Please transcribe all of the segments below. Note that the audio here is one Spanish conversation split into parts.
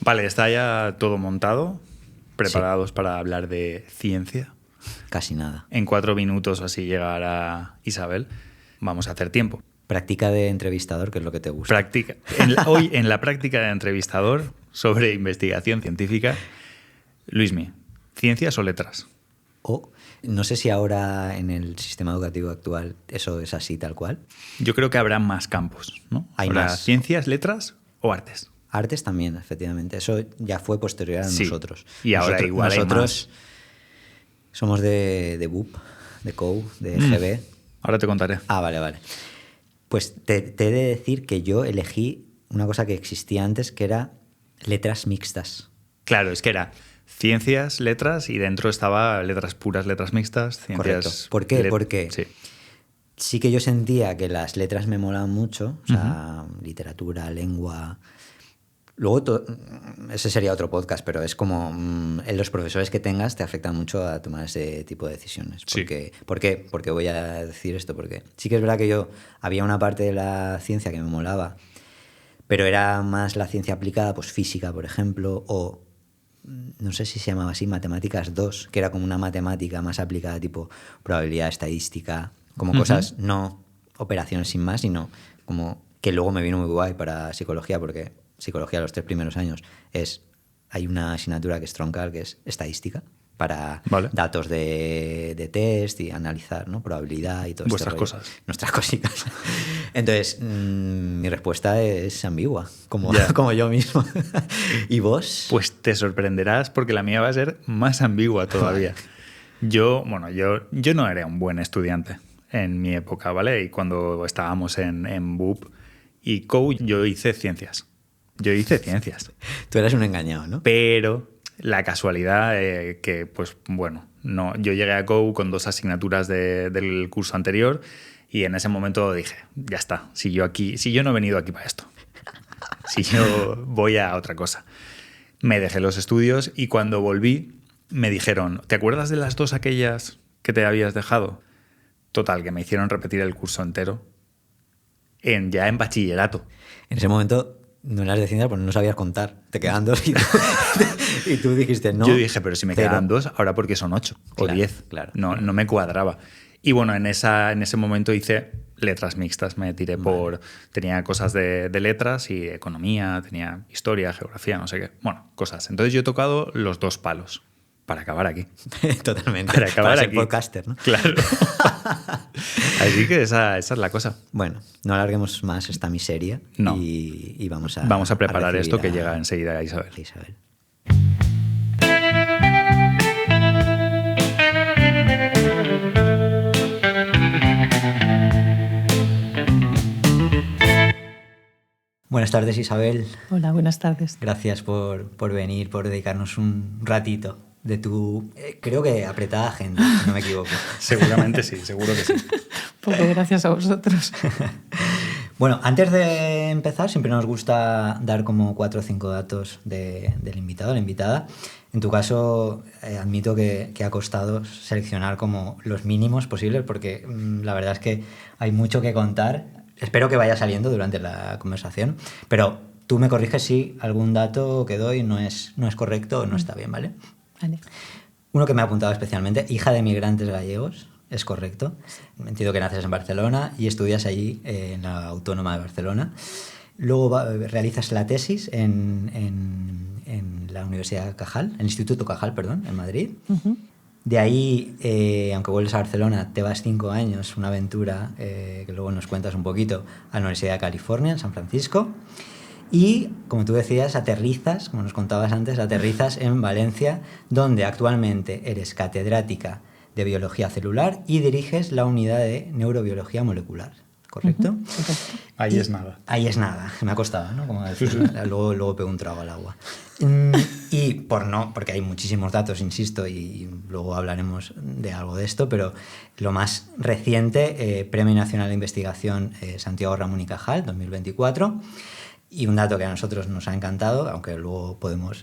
Vale, está ya todo montado, preparados para hablar de ciencia. Casi nada. En 4 minutos o así llegará Isabel. Vamos a hacer tiempo. Práctica de entrevistador, que es lo que te gusta. Hoy en la práctica de entrevistador sobre investigación científica, Luismi, ¿ciencias o letras? O no sé si ahora en el sistema educativo actual eso es así tal cual. Yo creo que habrá más campos, ¿no? Hay ¿Habrá más. ciencias, letras o artes? Artes también, efectivamente. Eso ya fue posterior a Sí. nosotros. Y ahora igual hay nosotros somos de BUP, de COU, de GB. Ahora te contaré. Ah, vale. Pues te he de decir que yo elegí una cosa que existía antes, que era letras mixtas. Claro, es que era ciencias, letras y dentro estaba letras puras, letras mixtas, ciencias... Correcto. ¿Por qué? Porque sí. Sí que yo sentía que las letras me molaban mucho, o sea, literatura, lengua... Luego, ese sería otro podcast, pero es como los profesores que tengas te afectan mucho a tomar ese tipo de decisiones. Sí. ¿Por qué? Porque voy a decir esto, porque sí que es verdad que yo había una parte de la ciencia que me molaba, pero era más la ciencia aplicada, pues física, por ejemplo, o no sé si se llamaba así, matemáticas 2, que era como una matemática más aplicada, tipo probabilidad, estadística, como cosas, no operaciones sin más, sino como que luego me vino muy guay para psicología, porque psicología los 3 primeros años hay una asignatura que es troncal, que es estadística, para datos de test y analizar, ¿no? Probabilidad y todo Vuestras este cosas. Nuestras cositas. Entonces, mi respuesta es ambigua, como yo mismo. ¿Y vos? Pues te sorprenderás porque la mía va a ser más ambigua todavía. Yo no era un buen estudiante en mi época, ¿vale? Y cuando estábamos en BUP y COU, yo hice ciencias. Tú eras un engañado, ¿no? Pero la casualidad que, pues bueno, no, yo llegué a COU con 2 asignaturas del curso anterior y en ese momento dije, ya está, si yo no he venido aquí para esto, si yo voy a otra cosa. Me dejé los estudios y cuando volví me dijeron, ¿te acuerdas de las 2 aquellas que te habías dejado? Total, que me hicieron repetir el curso entero ya en bachillerato. En ese momento no eras de ciencia porque no sabías contar. Te quedan 2 y tú dijiste no. Yo dije, pero si me quedan 2, ahora porque son 8 o 10. Claro. No me cuadraba. Y bueno, en ese momento hice letras mixtas. Me tiré tenía cosas de letras y economía, tenía historia, geografía, no sé qué. Bueno, cosas. Entonces yo he tocado los 2 palos para acabar aquí. Totalmente. Para acabar ser aquí. podcaster, ¿no? Claro. Así que esa es la cosa. Bueno, no alarguemos más esta miseria. No. Y vamos a preparar esto que recibir llega enseguida a Isabel. Buenas tardes, Isabel. Hola, buenas tardes. Gracias por venir, por dedicarnos un ratito de tu, creo que apretada agenda, si no me equivoco. Seguramente sí, seguro que sí. Pues gracias a vosotros. Bueno, antes de empezar, siempre nos gusta dar como 4 o 5 datos del invitado, la invitada. En tu caso, admito que ha costado seleccionar como los mínimos posibles, porque la verdad es que hay mucho que contar. Espero que vaya saliendo durante la conversación, pero tú me corriges si algún dato que doy no es correcto o no está bien, ¿vale? Vale. Uno que me ha apuntado especialmente, hija de migrantes gallegos, es correcto. Entiendo que naces en Barcelona y estudias allí en la Autónoma de Barcelona. Luego realizas la tesis en la Universidad Cajal, el Instituto Cajal, perdón, en Madrid. Uh-huh. De ahí, aunque vuelves a Barcelona, te vas 5 años, una aventura que luego nos cuentas un poquito, a la Universidad de California, en San Francisco. Y, como tú decías, aterrizas, como nos contabas antes, aterrizas en Valencia, donde actualmente eres catedrática de Biología Celular y diriges la unidad de Neurobiología Molecular, ¿correcto? Uh-huh. Correcto. Ahí es nada. Ahí es nada, me ha costado, ¿no? Como decir, luego pego un trago al agua. Y porque hay muchísimos datos, insisto, y luego hablaremos de algo de esto, pero lo más reciente, Premio Nacional de Investigación Santiago Ramón y Cajal, 2024, y un dato que a nosotros nos ha encantado, aunque luego podemos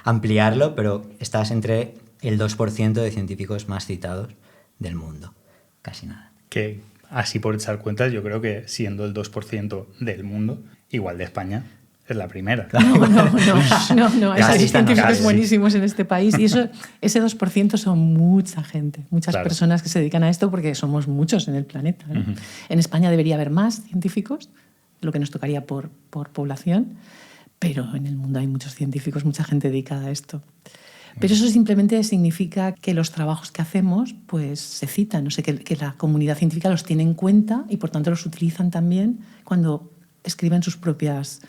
ampliarlo, pero estás entre el 2% de científicos más citados del mundo. Casi nada. Que así por echar cuentas, yo creo que siendo el 2% del mundo, igual de España, es la primera. No. Hay Casi, científicos casi. buenísimos en este país y ese 2% son mucha gente, muchas Claro. personas que se dedican a esto porque somos muchos en el planeta, ¿no? Ujú. En España debería haber más científicos, lo que nos tocaría por población, pero en el mundo hay muchos científicos, mucha gente dedicada a esto. Pero eso simplemente significa que los trabajos que hacemos pues, se citan, no sé, que la comunidad científica los tiene en cuenta y por tanto los utilizan también cuando escriben sus propios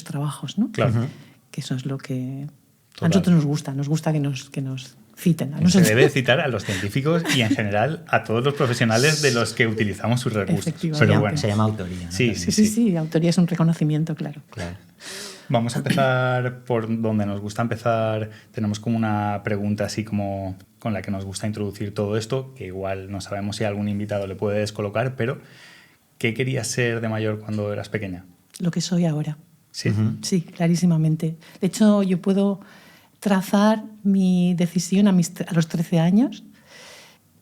trabajos, ¿no? Claro. Que eso es lo que Total. a nosotros nos gusta que nos citen. A Se nosotros. debe citar a los científicos y en general a todos los profesionales de los que utilizamos sus recursos. Efectivamente. Pero bueno, Se llama autoría, ¿no? Sí, También. Sí, autoría es un reconocimiento, claro. Claro. vamos a empezar por donde nos gusta empezar. Tenemos como una pregunta así como con la que nos gusta introducir todo esto, que igual no sabemos si a algún invitado le puede descolocar, pero ¿qué querías ser de mayor cuando eras pequeña? Lo que soy ahora. Sí. Sí, clarísimamente. De hecho, yo puedo trazar mi decisión a los 13 años.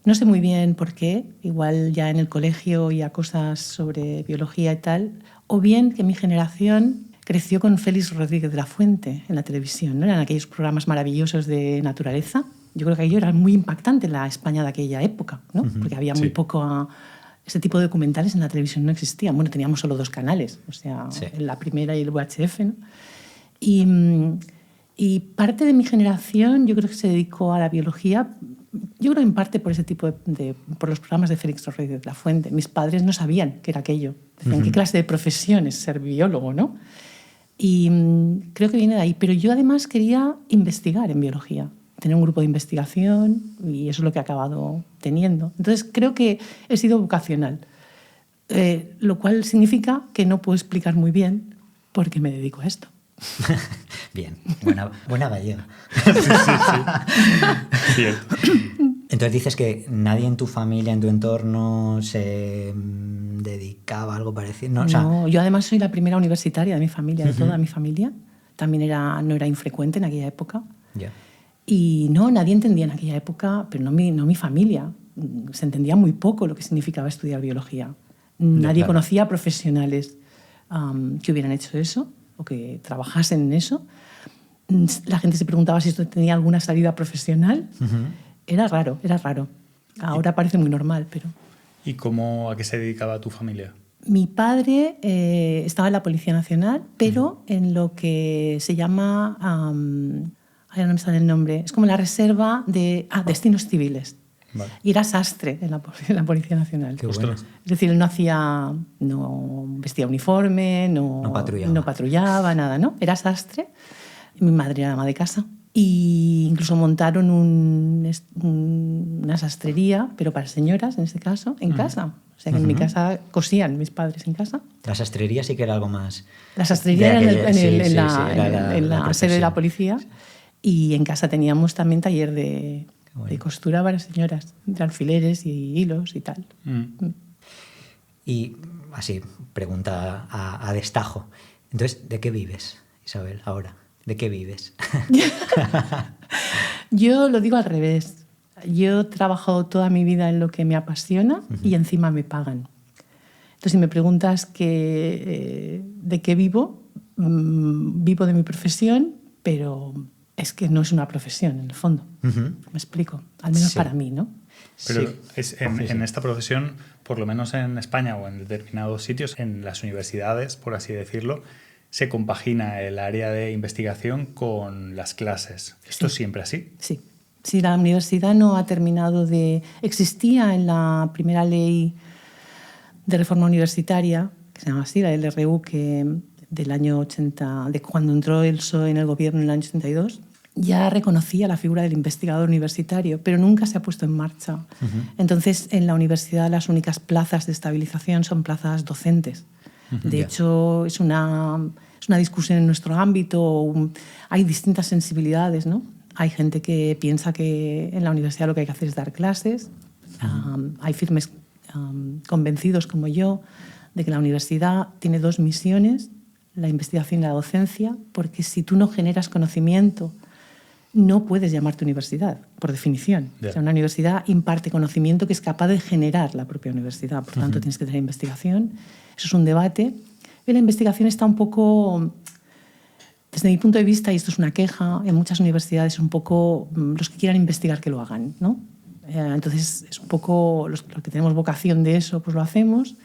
No sé muy bien por qué, igual ya en el colegio oía cosas sobre biología y tal, o bien que mi generación creció con Félix Rodríguez de la Fuente en la televisión, ¿no? Eran aquellos programas maravillosos de naturaleza. Yo creo que aquello era muy impactante en la España de aquella época, ¿no? Porque había muy poco... Ese tipo de documentales en la televisión no existían. Bueno, teníamos solo 2 canales, o sea, la primera y el VHF, ¿no? Y parte de mi generación yo creo que se dedicó a la biología, yo creo en parte por ese tipo por los programas de Félix Rodríguez de la Fuente. Mis padres no sabían qué era aquello. Decían, ¿qué clase de profesión es ser biólogo, no? Y creo que viene de ahí. Pero yo además quería investigar en biología, tener un grupo de investigación, y eso es lo que he acabado teniendo. Entonces creo que he sido vocacional, lo cual significa que no puedo explicar muy bien por qué me dedico a esto. Bien, buena bahía. Cierto. Entonces dices que nadie en tu familia, en tu entorno, se dedicaba a algo parecido. No, o sea, No, yo además soy la primera universitaria de mi familia, de toda mi familia. También no era infrecuente en aquella época. ya. Y no, nadie entendía en aquella época, pero no mi familia. Se entendía muy poco lo que significaba estudiar biología. Nadie conocía profesionales que hubieran hecho eso o que trabajasen en eso. La gente se preguntaba si esto tenía alguna salida profesional. Era raro. Ahora parece muy normal, pero... ¿Y a qué se dedicaba tu familia? Mi padre estaba en la Policía Nacional, pero en lo que se llama... ahora no me sale el nombre. Es como la reserva de destinos civiles. Vale. Y era sastre en la Policía Nacional. Qué bueno. Es decir, él no vestía uniforme, no patrullaba, nada, ¿no? Era sastre. Mi madre era ama de casa. Y incluso montaron una sastrería, pero para señoras, en este caso, en casa. O sea, que en mi casa cosían mis padres en casa. La sastrería sí que era algo más... La sastrería era en la sede profesión. de la policía. Y en casa teníamos también taller de costura para señoras, de alfileres y hilos y tal. Y así, pregunta a destajo. Entonces, ¿de qué vives, Isabel, ahora? ¿De qué vives? Yo lo digo al revés. Yo he trabajado toda mi vida en lo que me apasiona y encima me pagan. Entonces, si me preguntas de qué vivo, vivo de mi profesión, pero es que no es una profesión, en el fondo. Me explico, al menos para mí, ¿no? Pero en esta profesión, por lo menos en España o en determinados sitios, en las universidades, por así decirlo, se compagina el área de investigación con las clases. ¿Esto es siempre así? Sí. Sí, la universidad no ha terminado de... Existía en la primera ley de reforma universitaria, que se llama así, la LRU, que del año 80, de cuando entró el PSOE en el gobierno en el año 82, ya reconocía la figura del investigador universitario, pero nunca se ha puesto en marcha. Entonces, en la universidad las únicas plazas de estabilización son plazas docentes. De hecho, es una discusión en nuestro ámbito. Hay distintas sensibilidades, ¿no? Hay gente que piensa que en la universidad lo que hay que hacer es dar clases. Hay firmes convencidos como yo de que la universidad tiene 2 misiones, la investigación y la docencia, porque si tú no generas conocimiento, no puedes llamarte universidad, por definición. O sea, una universidad imparte conocimiento que es capaz de generar la propia universidad. Por tanto, tienes que tener investigación. Eso es un debate. Y la investigación está un poco Desde mi punto de vista, y esto es una queja, en muchas universidades es un poco los que quieran investigar que lo hagan, ¿no? Entonces es un poco los que tenemos vocación de eso, pues lo hacemos,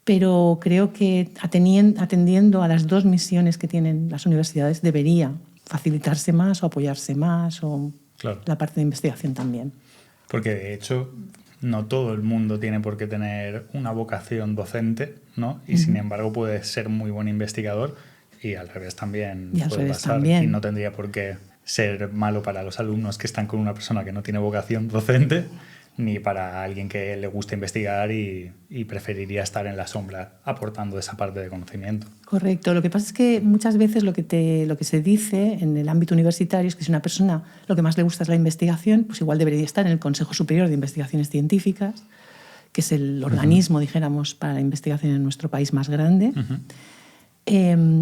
pero creo que atendiendo a las dos misiones que tienen las universidades debería facilitarse más o apoyarse más, o Claro. la parte de investigación también. Porque de hecho no todo el mundo tiene por qué tener una vocación docente, ¿no? Y sin embargo puede ser muy buen investigador y al revés también Y al puede revés pasar. también. Y no tendría por qué ser malo para los alumnos que están con una persona que no tiene vocación docente, ni para alguien que le gusta investigar y preferiría estar en la sombra aportando esa parte de conocimiento. Correcto. Lo que pasa es que muchas veces lo que se dice en el ámbito universitario es que si una persona lo que más le gusta es la investigación, pues igual debería estar en el Consejo Superior de Investigaciones Científicas, que es el organismo, dijéramos, para la investigación en nuestro país más grande,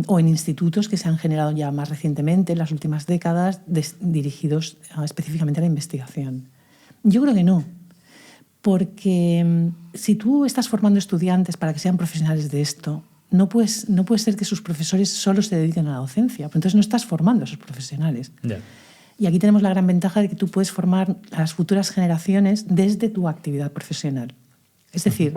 o en institutos que se han generado ya más recientemente, en las últimas décadas, dirigidos específicamente a la investigación. Yo creo que no. Porque si tú estás formando estudiantes para que sean profesionales de esto, no puede ser que sus profesores solo se dediquen a la docencia, entonces no estás formando a esos profesionales. Yeah. Y aquí tenemos la gran ventaja de que tú puedes formar a las futuras generaciones desde tu actividad profesional. Es decir,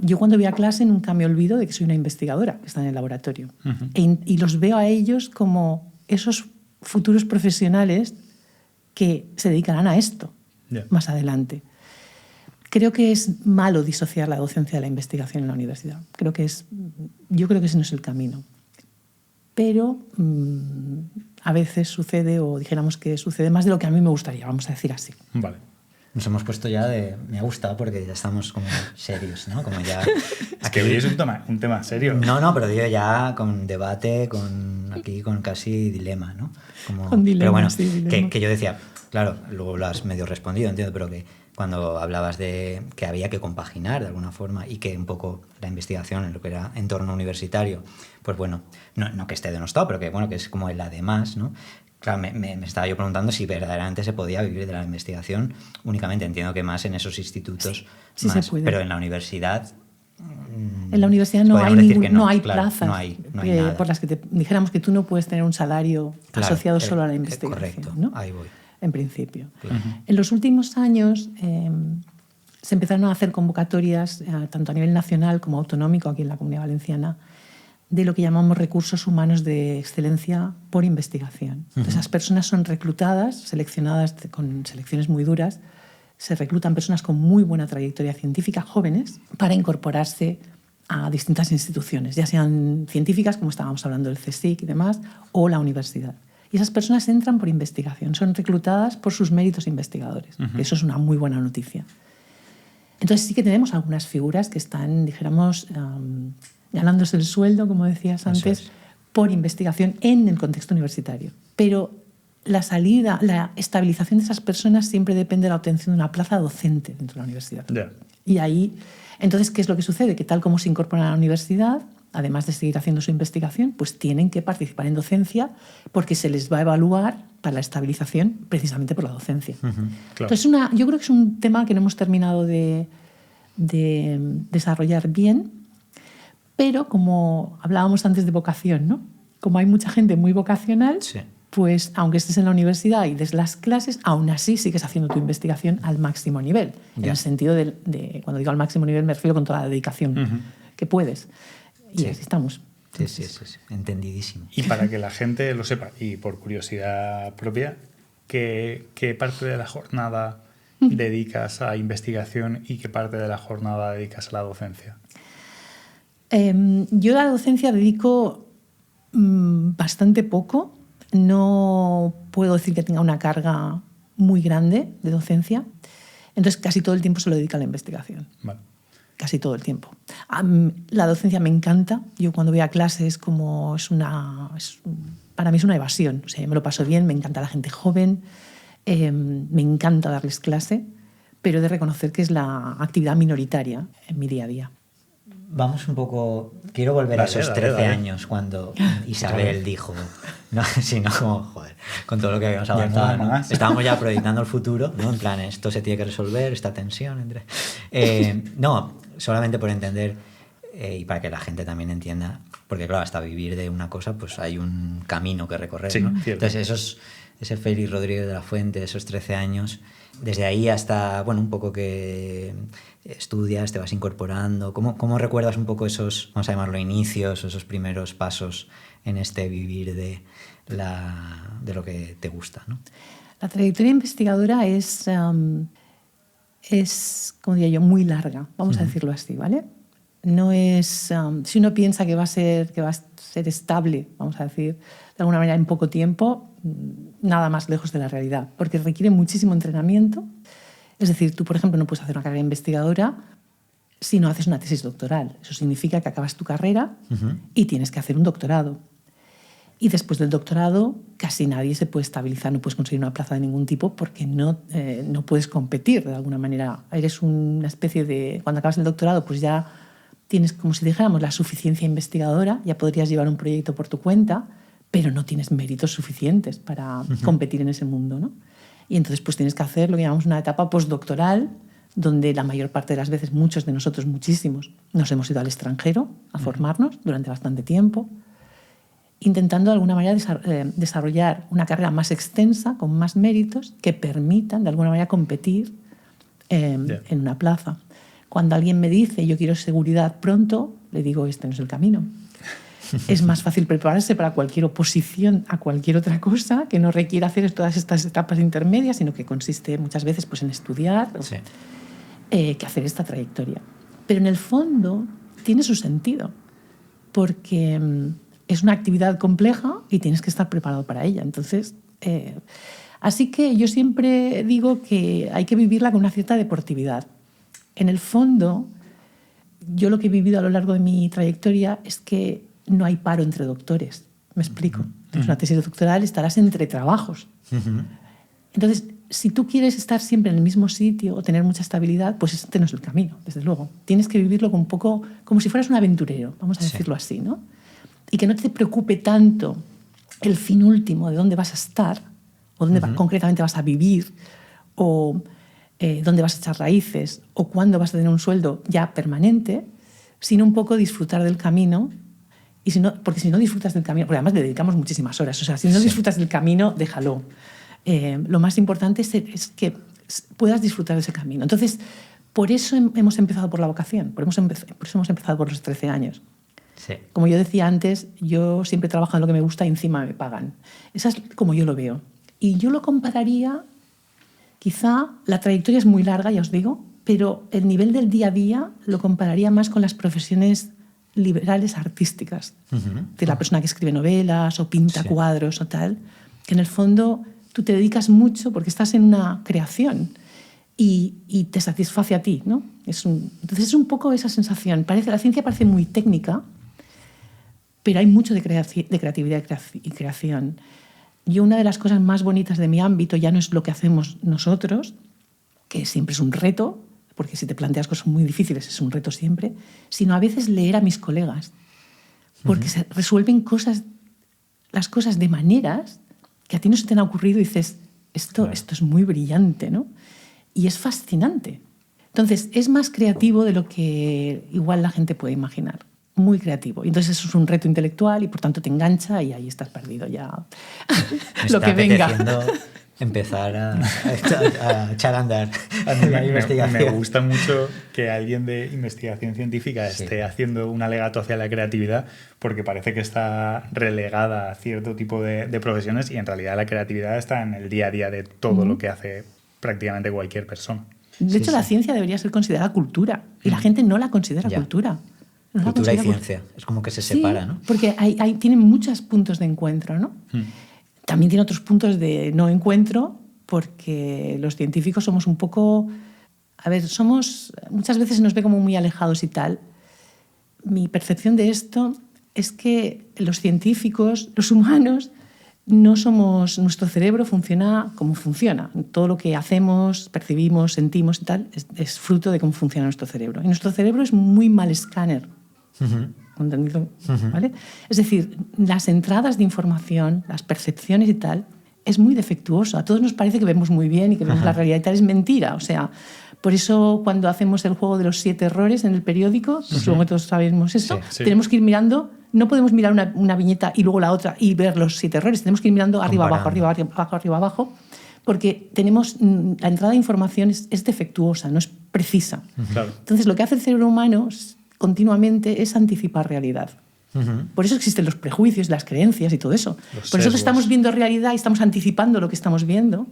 yo cuando voy a clase nunca me olvido de que soy una investigadora que está en el laboratorio. Y los veo a ellos como esos futuros profesionales que se dedicarán a esto más adelante. Creo que es malo disociar la docencia de la investigación en la universidad. Yo creo que ese no es el camino. Pero a veces sucede, o dijéramos que sucede más de lo que a mí me gustaría, vamos a decir así. Vale. Nos hemos puesto ya de... Me ha gustado porque ya estamos como serios, ¿no? Como ya... Es que hoy es un tema serio. No, pero digo ya con debate, aquí con casi dilema, ¿no? Con dilema, pero bueno, sí, dilema. que yo decía, claro, luego lo has medio respondido, entiendo, pero que cuando hablabas de que había que compaginar de alguna forma y que un poco la investigación en lo que era entorno universitario, pues bueno, no que esté denostado, pero que bueno, que es como el además, ¿no? Claro, me estaba yo preguntando si verdaderamente se podía vivir de la investigación únicamente. Entiendo que más en esos institutos, sí más, se puede. Pero en la universidad... En la universidad no hay plazas no hay nada. por las que dijéramos que tú no puedes tener un salario asociado solo a la investigación. Correcto, ¿no? ahí voy. En principio. En los últimos años se empezaron a hacer convocatorias, tanto a nivel nacional como autonómico, aquí en la Comunidad Valenciana, de lo que llamamos recursos humanos de excelencia por investigación. Esas personas son reclutadas, seleccionadas con selecciones muy duras, se reclutan personas con muy buena trayectoria científica, jóvenes, para incorporarse a distintas instituciones, ya sean científicas, como estábamos hablando del CSIC y demás, o la universidad. Y esas personas entran por investigación, son reclutadas por sus méritos investigadores. Eso es una muy buena noticia. Entonces sí que tenemos algunas figuras que están, dijéramos, ganándose el sueldo, como decías antes, por investigación en el contexto universitario. Pero la estabilización de esas personas siempre depende de la obtención de una plaza docente dentro de la universidad. Yeah. Y ahí, entonces, ¿qué es lo que sucede? Que tal como se incorporan a la universidad, además de seguir haciendo su investigación, pues tienen que participar en docencia porque se les va a evaluar para la estabilización precisamente por la docencia. Claro. Entonces, yo creo que es un tema que no hemos terminado de desarrollar bien, pero como hablábamos antes de vocación, ¿no? Como hay mucha gente muy vocacional, Sí. pues aunque estés en la universidad y des las clases, aún así sigues haciendo tu investigación al máximo nivel. En el sentido de cuando digo al máximo nivel me refiero con toda la dedicación que puedes. Y Sí. así estamos. Sí. Entendidísimo. Y para que la gente lo sepa, y por curiosidad propia, ¿qué parte de la jornada dedicas a investigación y qué parte de la jornada dedicas a la docencia? Yo a la docencia dedico bastante poco. No puedo decir que tenga una carga muy grande de docencia. Entonces casi todo el tiempo se lo dedico a la investigación. Vale. Casi todo el tiempo. La docencia me encanta. Yo cuando voy a clase para mí es una evasión. O sea, yo me lo paso bien, me encanta la gente joven, me encanta darles clase, pero he de reconocer que es la actividad minoritaria en mi día a día. Vamos un poco... Quiero volver a esos 13 años cuando Isabel dijo... No, sino como, joder, con todo lo que habíamos avanzado, ¿no? Estábamos ya proyectando el futuro, ¿no? En plan, esto se tiene que resolver, esta tensión entre... no, solamente por entender y para que la gente también entienda Porque claro, hasta vivir de una cosa pues hay un camino que recorrer, Sí, ¿no? cierto. Entonces ese Félix Rodríguez de la Fuente, esos 13 años, desde ahí hasta, bueno, un poco que estudias, te vas incorporando. ¿Cómo recuerdas un poco esos, vamos a llamarlo, inicios, esos primeros pasos en este vivir de lo que te gusta, ¿no? La trayectoria investigadora es, como diría yo, muy larga, vamos a decirlo así, ¿vale? No es, si uno piensa que va a ser estable, vamos a decir, de alguna manera en poco tiempo, nada más lejos de la realidad, porque requiere muchísimo entrenamiento. Es decir, tú, por ejemplo, no puedes hacer una carrera investigadora si no haces una tesis doctoral. Eso significa que acabas tu carrera y tienes que hacer un doctorado. Y después del doctorado casi nadie se puede estabilizar, no puedes conseguir una plaza de ningún tipo porque no puedes competir de alguna manera. Eres una especie de... Cuando acabas el doctorado pues ya tienes, como si dijéramos, la suficiencia investigadora, ya podrías llevar un proyecto por tu cuenta, pero no tienes méritos suficientes para competir en ese mundo, ¿no? Y entonces pues tienes que hacer lo que llamamos una etapa postdoctoral, donde la mayor parte de las veces, muchos de nosotros, muchísimos, nos hemos ido al extranjero a formarnos durante bastante tiempo, intentando de alguna manera desarrollar una carrera más extensa, con más méritos, que permitan de alguna manera competir en una plaza. Cuando alguien me dice yo quiero seguridad pronto, le digo este no es el camino. Es más fácil prepararse para cualquier oposición a cualquier otra cosa que no requiera hacer todas estas etapas intermedias, sino que consiste muchas veces pues, en estudiar, Sí. Que hacer esta trayectoria. Pero en el fondo tiene su sentido, porque es una actividad compleja y tienes que estar preparado para ella. Entonces, así que yo siempre digo que hay que vivirla con una cierta deportividad. En el fondo, yo lo que he vivido a lo largo de mi trayectoria es que no hay paro entre doctores. ¿Me explico? Entonces, una tesis doctoral estarás entre trabajos. Entonces, si tú quieres estar siempre en el mismo sitio o tener mucha estabilidad, pues este no es el camino, desde luego. Tienes que vivirlo un poco como si fueras un aventurero, vamos a decirlo así, ¿no? Y que no te preocupe tanto el fin último de dónde vas a estar o dónde concretamente vas a vivir o dónde vas a echar raíces o cuándo vas a tener un sueldo ya permanente, sino un poco disfrutar del camino. Y porque si no disfrutas del camino, porque además le dedicamos muchísimas horas, o sea, si no disfrutas del camino, déjalo. Lo más importante es que puedas disfrutar de ese camino. Entonces, por eso hemos empezado por la vocación, por eso hemos empezado por los 13 años. Sí. Como yo decía antes, yo siempre trabajo en lo que me gusta y encima me pagan. Esa es como yo lo veo. Y yo lo compararía, quizá la trayectoria es muy larga, ya os digo, pero el nivel del día a día lo compararía más con las profesiones liberales artísticas, de la persona que escribe novelas o pinta cuadros o tal, que en el fondo tú te dedicas mucho porque estás en una creación y te satisface a ti, ¿no? Entonces es un poco esa sensación. La ciencia parece muy técnica, pero hay mucho de creatividad y creación. Yo una de las cosas más bonitas de mi ámbito ya no es lo que hacemos nosotros, que siempre es un reto, porque si te planteas cosas muy difíciles es un reto siempre, sino a veces leer a mis colegas, porque se resuelven las cosas de maneras que a ti no se te han ocurrido y dices, esto es muy brillante, ¿no? Y es fascinante. Entonces, es más creativo de lo que igual la gente puede imaginar. Muy creativo. Y entonces eso es un reto intelectual y por tanto te engancha y ahí estás perdido ya. Lo que venga. Empezar a echar a andar la investigación. Me gusta mucho que alguien de investigación científica esté haciendo un alegato hacia la creatividad, porque parece que está relegada a cierto tipo de profesiones y en realidad la creatividad está en el día a día de todo lo que hace prácticamente cualquier persona. De hecho, la ciencia debería ser considerada cultura y la gente no la considera cultura. No cultura y ciencia. Es como que se separa, ¿no? Porque tienen muchos puntos de encuentro, ¿no? También tiene otros puntos de no encuentro, porque los científicos somos un poco... A ver, muchas veces se nos ve como muy alejados y tal. Mi percepción de esto es que los científicos, los humanos, no somos... Nuestro cerebro funciona como funciona. Todo lo que hacemos, percibimos, sentimos y tal es fruto de cómo funciona nuestro cerebro. Y nuestro cerebro es muy mal escáner. ¿Entendido? ¿Vale? Es decir, las entradas de información, las percepciones y tal, es muy defectuoso. A todos nos parece que vemos muy bien y que vemos la realidad y tal. Es mentira. O sea, por eso cuando hacemos el juego de los 7 errores en el periódico, supongo que todos sabemos eso, tenemos que ir mirando no podemos mirar una viñeta y luego la otra y ver los 7 errores. Tenemos que ir mirando arriba, abajo, arriba, abajo, arriba, abajo, porque la entrada de información es defectuosa, no es precisa. Claro. Entonces, lo que hace el cerebro humano continuamente es anticipar realidad. Por eso existen los prejuicios, las creencias y todo eso. Por eso estamos viendo realidad y estamos anticipando lo que estamos viendo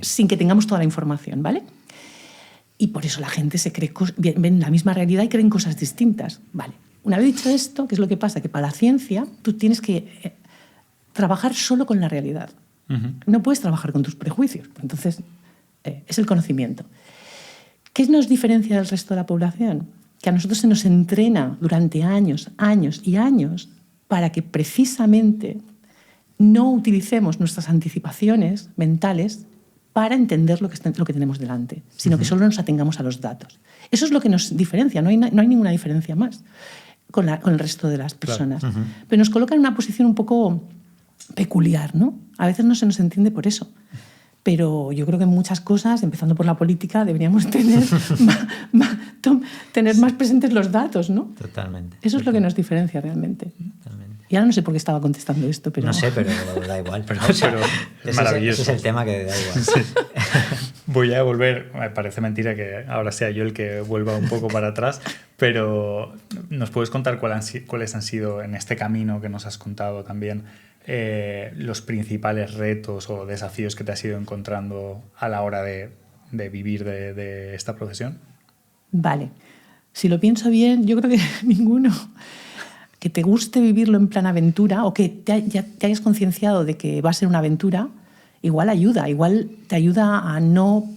sin que tengamos toda la información, ¿vale? Y por eso la gente ven la misma realidad y creen cosas distintas. Vale. Una vez dicho esto, ¿qué es lo que pasa? Que para la ciencia tú tienes que trabajar solo con la realidad. No puedes trabajar con tus prejuicios. Entonces, es el conocimiento. ¿Qué nos diferencia del resto de la población? Que a nosotros se nos entrena durante años, años y años para que precisamente no utilicemos nuestras anticipaciones mentales para entender lo que tenemos delante, sino que solo nos atengamos a los datos. Eso es lo que nos diferencia, no hay ninguna diferencia más con el resto de las personas. Claro. Pero nos coloca en una posición un poco peculiar, ¿no? A veces no se nos entiende por eso. Pero yo creo que en muchas cosas, empezando por la política, deberíamos tener más presentes los datos, ¿no? Totalmente. Eso es lo que nos diferencia realmente. Totalmente. Y ahora no sé por qué estaba contestando esto, pero... No sé, pero da igual. pero es maravilloso. Ese es el tema que da igual. Sí. Voy a volver, me parece mentira que ahora sea yo el que vuelva un poco para atrás, pero ¿nos puedes contar cuáles han sido en este camino que nos has contado también los principales retos o desafíos que te has ido encontrando a la hora de vivir de esta profesión? Vale. Si lo pienso bien, yo creo que ninguno. Que te guste vivirlo en plan aventura o que te hayas concienciado de que va a ser una aventura, igual te ayuda a no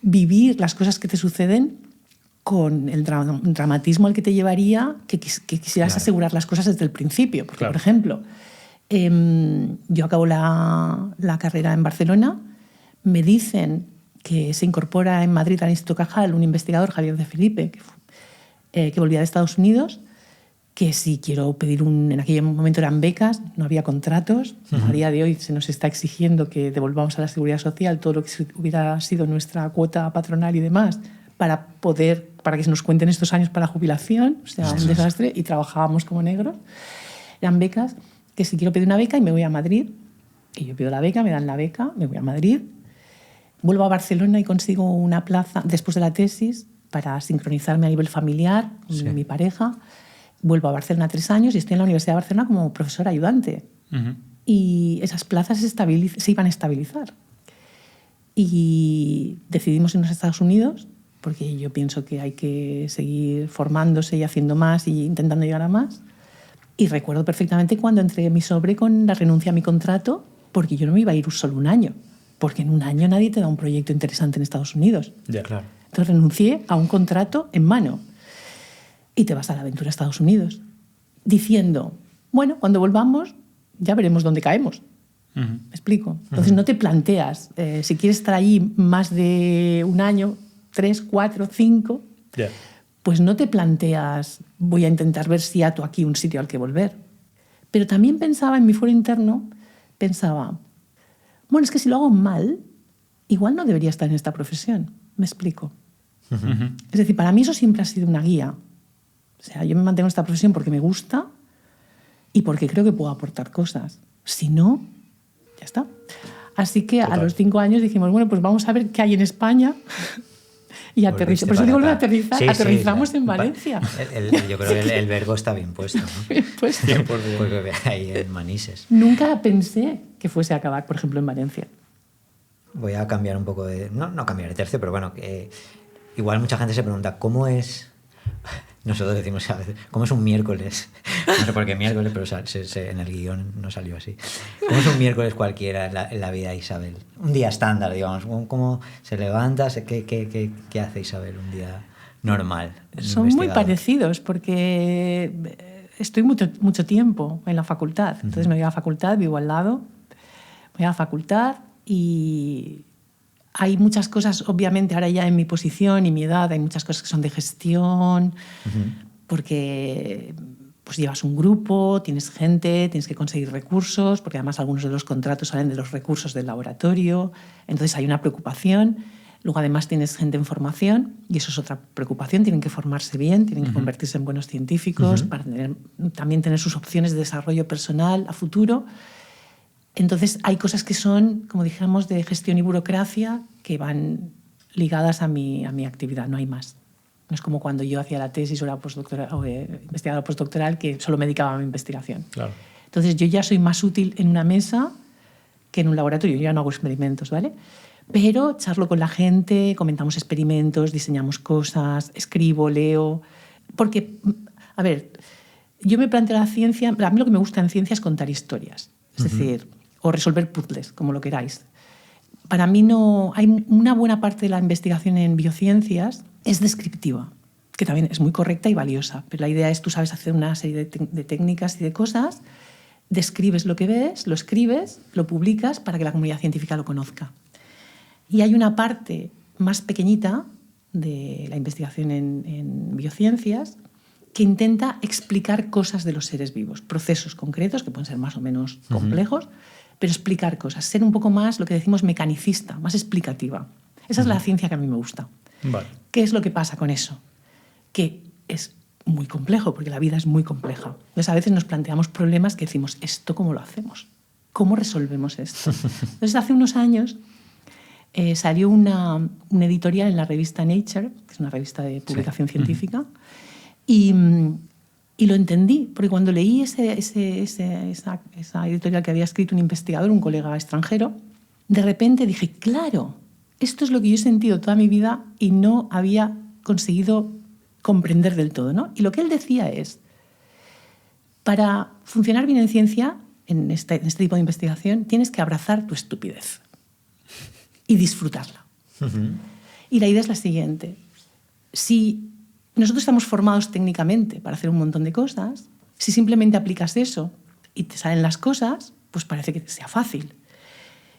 vivir las cosas que te suceden con el dramatismo al que te llevaría que quisieras asegurar las cosas desde el principio. Porque, por ejemplo, yo acabo la carrera en Barcelona, me dicen que se incorpora en Madrid al Instituto Cajal un investigador, Javier de Felipe, que volvía de Estados Unidos, que si quiero pedir en aquel momento eran becas, no había contratos. A día de hoy se nos está exigiendo que devolvamos a la Seguridad Social todo lo que hubiera sido nuestra cuota patronal y demás para que se nos cuenten estos años para la jubilación. O sea, un desastre. Y trabajábamos como negros. Eran becas, que si quiero pedir una beca y me voy a Madrid. Y yo pido la beca, me dan la beca, me voy a Madrid. Vuelvo a Barcelona y consigo una plaza después de la tesis para sincronizarme a nivel familiar con mi pareja. Vuelvo a Barcelona 3 años y estoy en la Universidad de Barcelona como profesora ayudante. Y esas plazas se iban a estabilizar. Y decidimos irnos a Estados Unidos porque yo pienso que hay que seguir formándose y haciendo más y intentando llegar a más. Y recuerdo perfectamente cuando entregué mi sobre con la renuncia a mi contrato, porque yo no me iba a ir solo un año, porque en un año nadie te da un proyecto interesante en Estados Unidos. Ya, claro. Entonces renuncié a un contrato en mano. Y te vas a la aventura a Estados Unidos, diciendo, bueno, cuando volvamos ya veremos dónde caemos. ¿Me explico? Entonces no te planteas, si quieres estar allí más de un año, 3, 4, 5, pues no te planteas, voy a intentar ver si ato aquí un sitio al que volver. Pero también pensaba, en mi fuero interno, bueno, es que si lo hago mal, igual no debería estar en esta profesión. ¿Me explico? Es decir, para mí eso siempre ha sido una guía. O sea, yo me mantengo en esta profesión porque me gusta y porque creo que puedo aportar cosas. Si no, ya está. Así que a los 5 años dijimos, bueno, pues vamos a ver qué hay en España y aterrizamos. Por eso digo, aterrizamos en Valencia. Yo creo que el verbo está bien puesto, ¿no? Bien puesto. Porque ahí en Manises. Nunca pensé que fuese a acabar, por ejemplo, en Valencia. Voy a cambiar un poco de... No cambiar de tercio, pero bueno, igual mucha gente se pregunta, ¿cómo es...? Nosotros decimos a veces, ¿cómo es un miércoles? No sé por qué miércoles, pero en el guión no salió así. ¿Cómo es un miércoles cualquiera en la vida de Isabel? Un día estándar, digamos. ¿Cómo se levanta? ¿Qué hace Isabel un día normal? Son muy parecidos porque estoy mucho tiempo en la facultad. Entonces me voy a la facultad, vivo al lado, voy a la facultad y... Hay muchas cosas, obviamente, ahora ya en mi posición y mi edad, hay muchas cosas que son de gestión, porque pues llevas un grupo, tienes gente, tienes que conseguir recursos, porque además algunos de los contratos salen de los recursos del laboratorio, entonces hay una preocupación. Luego además tienes gente en formación y eso es otra preocupación. Tienen que formarse bien, tienen que convertirse en buenos científicos para también tener sus opciones de desarrollo personal a futuro. Entonces hay cosas que son, como dijéramos, de gestión y burocracia que van ligadas a mi actividad, no hay más. No es como cuando yo hacía la tesis o era investigadora postdoctoral que solo me dedicaba a mi investigación. Claro. Entonces yo ya soy más útil en una mesa que en un laboratorio. Yo ya no hago experimentos, ¿vale? Pero charlo con la gente, comentamos experimentos, diseñamos cosas, escribo, leo. Porque, a ver, yo me planteo la ciencia, a mí lo que me gusta en ciencia es contar historias, es decir, o resolver puzzles, como lo queráis. Para mí no hay una buena parte de la investigación en biociencias es descriptiva, que también es muy correcta y valiosa, pero la idea es tú sabes hacer una serie de técnicas y de cosas, describes lo que ves, lo escribes, lo publicas para que la comunidad científica lo conozca. Y hay una parte más pequeñita de la investigación en biociencias que intenta explicar cosas de los seres vivos, procesos concretos que pueden ser más o menos complejos, pero explicar cosas, ser un poco más lo que decimos mecanicista, más explicativa. Esa es la ciencia que a mí me gusta. Vale. ¿Qué es lo que pasa con eso? Que es muy complejo, porque la vida es muy compleja. Entonces a veces nos planteamos problemas que decimos, ¿esto cómo lo hacemos? ¿Cómo resolvemos esto? Entonces hace unos años salió una editorial en la revista Nature, que es una revista de publicación científica, y lo entendí, porque cuando leí esa editorial que había escrito un investigador, un colega extranjero, de repente dije, claro, esto es lo que yo he sentido toda mi vida y no había conseguido comprender del todo, ¿no? Y lo que él decía es, para funcionar bien en ciencia, en este tipo de investigación, tienes que abrazar tu estupidez y disfrutarla. Y la idea es la siguiente. Si nosotros estamos formados técnicamente para hacer un montón de cosas, si simplemente aplicas eso y te salen las cosas, pues parece que sea fácil.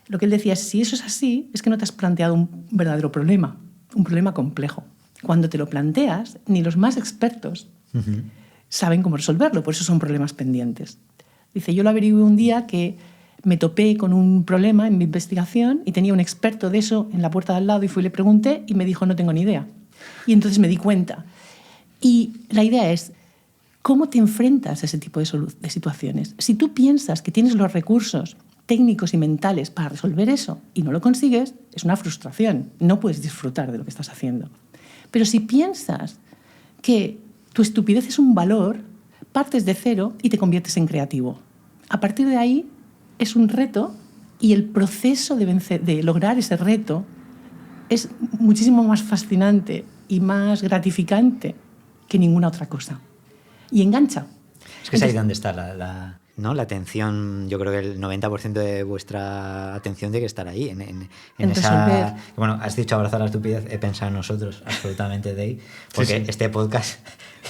Lo que él decía es, si eso es así, es que no te has planteado un verdadero problema, un problema complejo. Cuando te lo planteas, ni los más expertos saben cómo resolverlo, por eso son problemas pendientes. Dice, yo lo averigué un día que me topé con un problema en mi investigación y tenía un experto de eso en la puerta de al lado y fui y le pregunté y me dijo, no tengo ni idea. Y entonces me di cuenta. Y la idea es, ¿cómo te enfrentas a ese tipo de situaciones? Si tú piensas que tienes los recursos técnicos y mentales para resolver eso y no lo consigues, es una frustración. No puedes disfrutar de lo que estás haciendo. Pero si piensas que tu estupidez es un valor, partes de cero y te conviertes en creativo. A partir de ahí es un reto y el proceso de lograr ese reto es muchísimo más fascinante y más gratificante que ninguna otra cosa. Y engancha. Es que es ahí donde está ¿no? La atención. Yo creo que el 90% de vuestra atención tiene que estar ahí, en esa resolver. Bueno, has dicho abrazar la estupidez, he pensado en nosotros, absolutamente, Dave, porque este podcast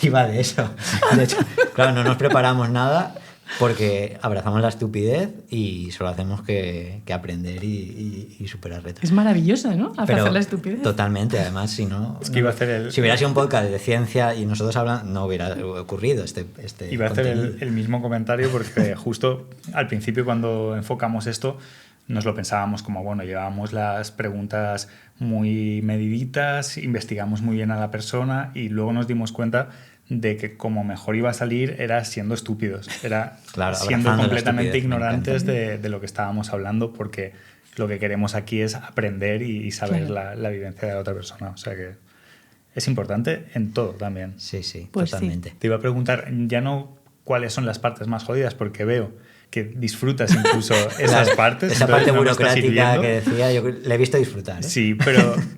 iba de eso. De hecho, claro, no nos preparamos nada porque abrazamos la estupidez y solo hacemos que aprender y superar retos. Es maravilloso, ¿no? Abrazar la estupidez. Totalmente, además, si no... Es que iba a hacer si hubiera sido un podcast de ciencia y nosotros hablando, no hubiera ocurrido este iba a hacer el mismo comentario porque justo al principio cuando enfocamos esto nos lo pensábamos como, bueno, llevábamos las preguntas muy mediditas, investigamos muy bien a la persona y luego nos dimos cuenta de que como mejor iba a salir era siendo estúpidos, era siendo completamente ignorantes de lo que estábamos hablando, porque lo que queremos aquí es aprender y saber la vivencia de la otra persona. O sea que es importante en todo también. Sí, pues totalmente. Sí. Te iba a preguntar ya no cuáles son las partes más jodidas, porque veo que disfrutas incluso esas partes. Esa parte no burocrática que decía, yo la he visto disfrutar. Sí,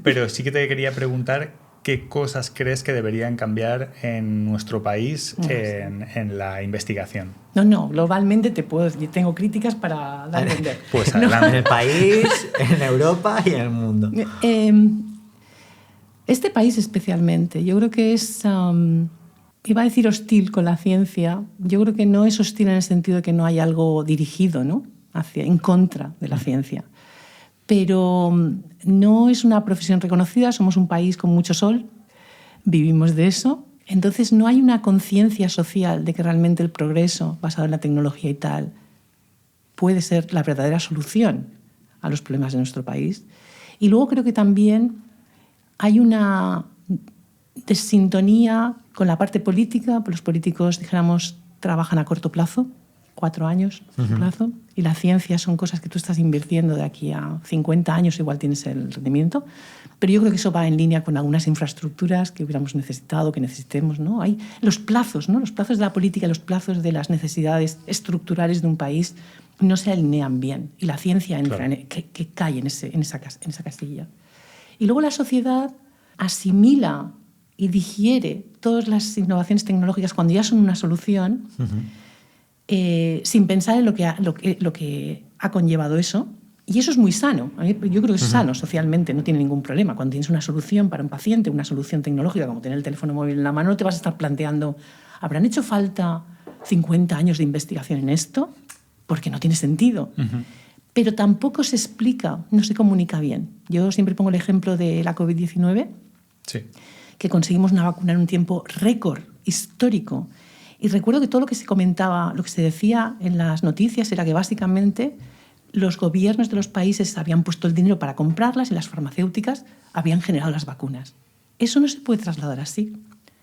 pero sí que te quería preguntar ¿qué cosas crees que deberían cambiar en nuestro país en la investigación? No, globalmente tengo críticas para dar a entender. Pues adelante. En el país, en Europa y en el mundo. Este país especialmente, yo creo que es, iba a decir hostil con la ciencia, yo creo que no es hostil en el sentido de que no hay algo dirigido, ¿no? en contra de la ciencia. Pero no es una profesión reconocida, somos un país con mucho sol, vivimos de eso, entonces no hay una conciencia social de que realmente el progreso basado en la tecnología y tal puede ser la verdadera solución a los problemas de nuestro país. Y luego creo que también hay una desintonía con la parte política. Los políticos, dijéramos, trabajan a corto plazo, 4 años plazo, y la ciencia son cosas que tú estás invirtiendo de aquí a 50 años, igual tienes el rendimiento. Pero yo creo que eso va en línea con algunas infraestructuras que hubiéramos necesitado, que necesitemos, ¿no? Hay los plazos, ¿no? Los plazos de la política, los plazos de las necesidades estructurales de un país no se alinean bien. Y la ciencia entra que cae en esa casilla. Y luego la sociedad asimila y digiere todas las innovaciones tecnológicas cuando ya son una solución, sin pensar en lo que ha conllevado eso. Y eso es muy sano. Yo creo que es sano socialmente, no tiene ningún problema. Cuando tienes una solución para un paciente, una solución tecnológica, como tener el teléfono móvil en la mano, no te vas a estar planteando, ¿habrán hecho falta 50 años de investigación en esto? Porque no tiene sentido. Pero tampoco se explica, no se comunica bien. Yo siempre pongo el ejemplo de la COVID-19, que conseguimos una vacuna en un tiempo récord, histórico. Y recuerdo que todo lo que se comentaba, lo que se decía en las noticias era que básicamente los gobiernos de los países habían puesto el dinero para comprarlas y las farmacéuticas habían generado las vacunas. Eso no se puede trasladar así.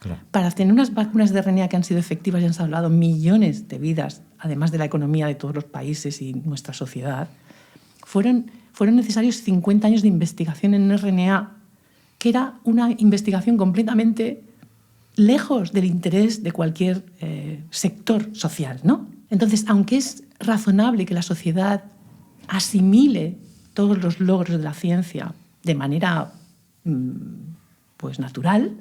Claro. Para tener unas vacunas de RNA que han sido efectivas y han salvado millones de vidas, además de la economía de todos los países y nuestra sociedad, fueron necesarios 50 años de investigación en RNA, que era una investigación completamente lejos del interés de cualquier sector social, ¿no? Entonces, aunque es razonable que la sociedad asimile todos los logros de la ciencia de manera pues natural,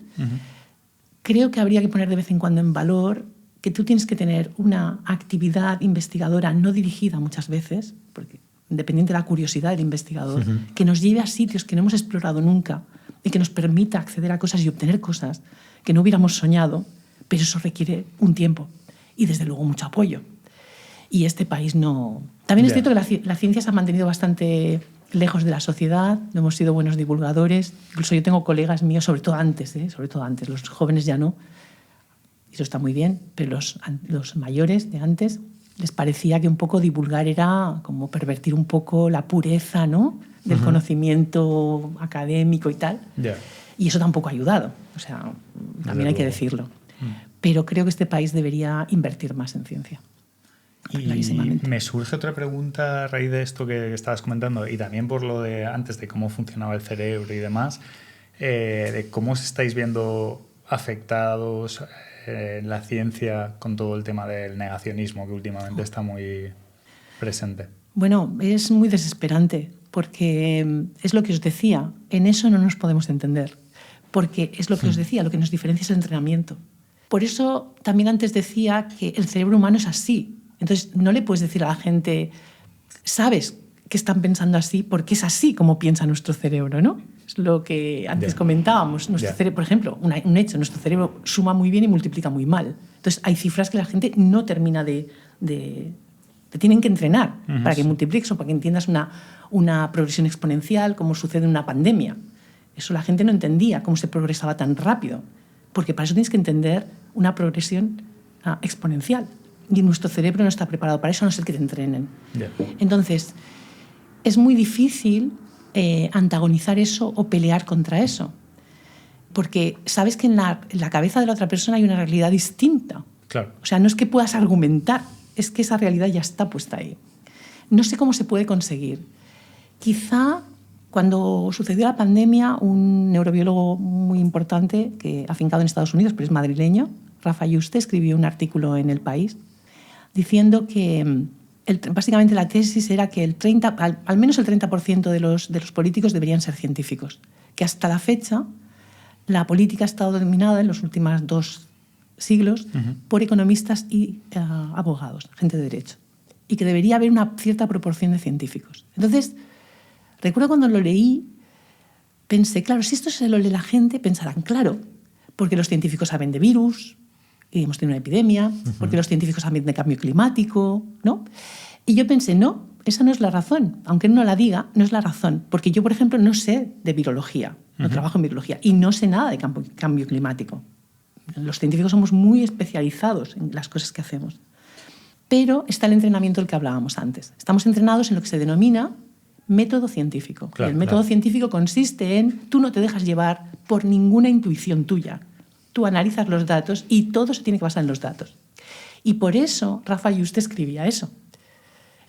creo que habría que poner de vez en cuando en valor que tú tienes que tener una actividad investigadora no dirigida muchas veces, porque independiente de la curiosidad del investigador, que nos lleve a sitios que no hemos explorado nunca y que nos permita acceder a cosas y obtener cosas que no hubiéramos soñado, pero eso requiere un tiempo y desde luego mucho apoyo. Y este país no... También es cierto que la ciencia se ha mantenido bastante lejos de la sociedad, no hemos sido buenos divulgadores. Incluso yo tengo colegas míos, sobre todo antes, los jóvenes ya no, eso está muy bien, pero los mayores de antes les parecía que un poco divulgar era como pervertir un poco la pureza, ¿no?, del conocimiento académico y tal. Y eso tampoco ha ayudado, o sea, también hay que decirlo. Pero creo que este país debería invertir más en ciencia. Y me surge otra pregunta a raíz de esto que estabas comentando y también por lo de antes de cómo funcionaba el cerebro y demás, de cómo os estáis viendo afectados en la ciencia con todo el tema del negacionismo que últimamente está muy presente. Bueno, es muy desesperante porque es lo que os decía, en eso no nos podemos entender, porque es lo que os decía, lo que nos diferencia es el entrenamiento. Por eso también antes decía que el cerebro humano es así. Entonces no le puedes decir a la gente, sabes que están pensando así porque es así como piensa nuestro cerebro, ¿no? Es lo que antes comentábamos. Nuestro cerebro, por ejemplo, un hecho, nuestro cerebro suma muy bien y multiplica muy mal. Entonces hay cifras que la gente no termina te tienen que entrenar para que multipliques o para que entiendas una progresión exponencial como sucede en una pandemia. Eso la gente no entendía, cómo se progresaba tan rápido, porque para eso tienes que entender una progresión exponencial. Y nuestro cerebro no está preparado para eso, a no ser que te entrenen. Entonces, es muy difícil antagonizar eso o pelear contra eso, porque sabes que en la cabeza de la otra persona hay una realidad distinta. Claro. O sea, no es que puedas argumentar, es que esa realidad ya está puesta ahí. No sé cómo se puede conseguir. Quizá cuando sucedió la pandemia, un neurobiólogo muy importante, que afincado en Estados Unidos, pero es madrileño, Rafa Yuste, escribió un artículo en El País diciendo que básicamente la tesis era que al menos el 30% de los políticos deberían ser científicos, que hasta la fecha la política ha estado dominada en los últimos 2 siglos por economistas y abogados, gente de derecho, y que debería haber una cierta proporción de científicos. Entonces, recuerdo cuando lo leí, pensé, claro, si esto se lo lee la gente, pensarán, claro, porque los científicos saben de virus, y hemos tenido una epidemia, porque los científicos saben de cambio climático, ¿no? Y yo pensé, no, esa no es la razón. Aunque él no la diga, no es la razón. Porque yo, por ejemplo, no sé de virología, no trabajo en virología, y no sé nada de cambio climático. Los científicos somos muy especializados en las cosas que hacemos. Pero está el entrenamiento del que hablábamos antes. Estamos entrenados en lo que se denomina método científico. Claro, y el método claro. científico consiste en tú no te dejas llevar por ninguna intuición tuya. Tú analizas los datos y todo se tiene que basar en los datos. Y por eso Rafa Yuste escribía eso.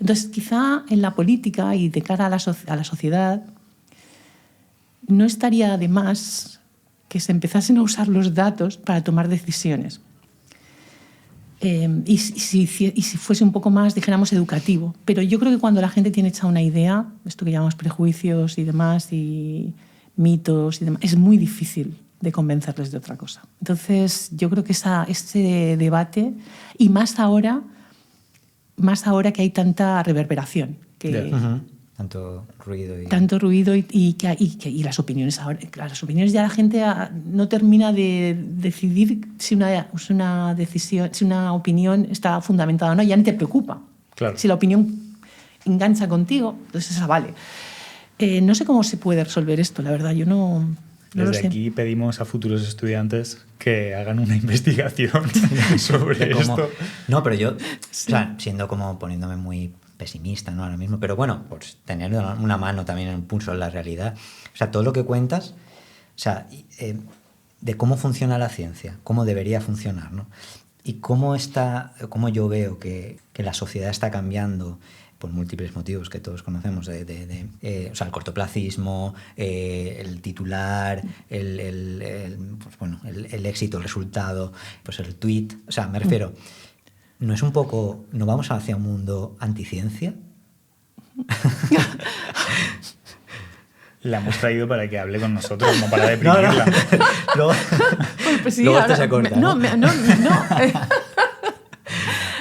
Entonces, quizá en la política y de cara a la sociedad no estaría de más que se empezasen a usar los datos para tomar decisiones. Y si fuese un poco más, dijéramos, educativo. Pero yo creo que cuando la gente tiene hecha una idea, esto que llamamos prejuicios y demás, y mitos y demás, es muy difícil de convencerles de otra cosa. Entonces, yo creo que ese debate, y más ahora que hay tanta reverberación, que tanto ruido y las opiniones ahora. Claro, las opiniones ya la gente no termina de decidir si una decisión, si una opinión está fundamentada o no, ya ni te preocupa. Claro. Si la opinión engancha contigo, entonces esa vale. No sé cómo se puede resolver esto, la verdad, yo no lo sé. Desde aquí pedimos a futuros estudiantes que hagan una investigación sobre esto. No, pero yo, sí. O sea, siendo como poniéndome muy pesimista, ¿no? Ahora mismo, pero bueno, pues tener una mano también en el pulso de la realidad. O sea, todo lo que cuentas, o sea, de cómo funciona la ciencia, cómo debería funcionar, ¿no? Y cómo yo veo que la sociedad está cambiando por múltiples motivos que todos conocemos, o sea, el cortoplacismo, el titular, pues bueno, el éxito, el resultado, pues el tweet. O sea, me refiero, ¿no es un poco, no vamos hacia un mundo anticiencia? La hemos traído para que hable con nosotros, no para deprimirla. Luego, pues sí, luego esto se corta. No.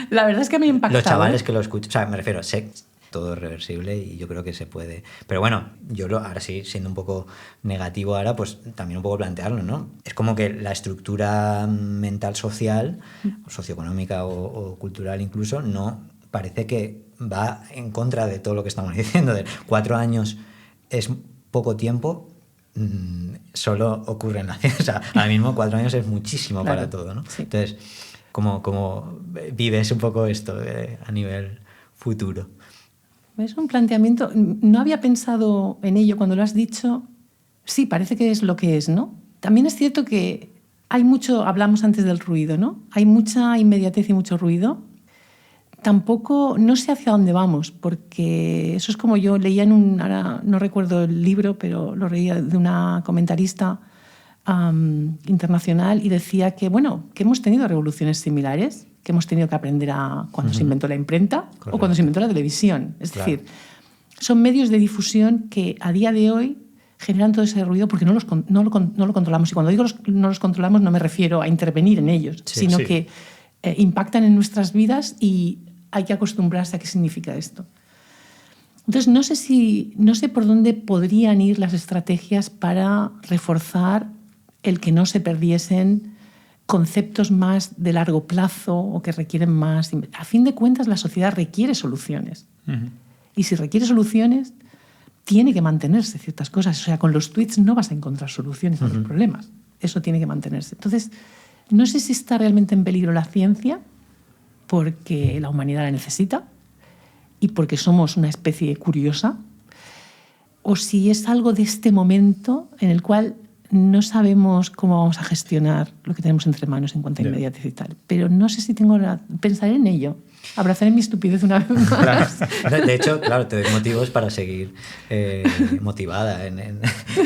La verdad es que me ha impactado. Los chavales que lo escuchan, o sea, me refiero, sé todo es reversible y yo creo que se puede. Pero bueno, ahora sí, siendo un poco negativo ahora, pues también un poco plantearlo, ¿no? Es como que la estructura mental social, socioeconómica o cultural incluso, no parece que va en contra de todo lo que estamos diciendo. De 4 años es poco tiempo, solo ocurre en la ciencia. O sea, ahora mismo 4 años es muchísimo, claro, para todo, ¿no? Sí. Entonces, ¿cómo vives un poco esto a nivel futuro? Es un planteamiento. No había pensado en ello cuando lo has dicho. Sí, parece que es lo que es, ¿no? También es cierto que hay mucho, hablamos antes del ruido, ¿no? Hay mucha inmediatez y mucho ruido. Tampoco, no sé hacia dónde vamos, porque eso es como yo leía ahora no recuerdo el libro, pero lo leía de una comentarista internacional y decía que, bueno, que hemos tenido revoluciones similares, que hemos tenido que aprender cuando se inventó la imprenta. Correcto. O cuando se inventó la televisión. Es decir, son medios de difusión que a día de hoy generan todo ese ruido porque no lo controlamos. Y cuando digo no los controlamos no me refiero a intervenir en ellos, sino que impactan en nuestras vidas y hay que acostumbrarse a qué significa esto. Entonces, no sé por dónde podrían ir las estrategias para reforzar el que no se perdiesen conceptos más de largo plazo o que requieren más. A fin de cuentas, la sociedad requiere soluciones. Uh-huh. Y si requiere soluciones, tiene que mantenerse ciertas cosas. O sea, con los tweets no vas a encontrar soluciones a los problemas. Eso tiene que mantenerse. Entonces, no sé si está realmente en peligro la ciencia porque la humanidad la necesita y porque somos una especie curiosa, o si es algo de este momento en el cual no sabemos cómo vamos a gestionar lo que tenemos entre manos en cuanto a inmediatez y tal. Pero no sé si pensaré en ello. Abrazaré mi estupidez una vez más. Claro. De hecho, claro, te doy motivos para seguir motivada.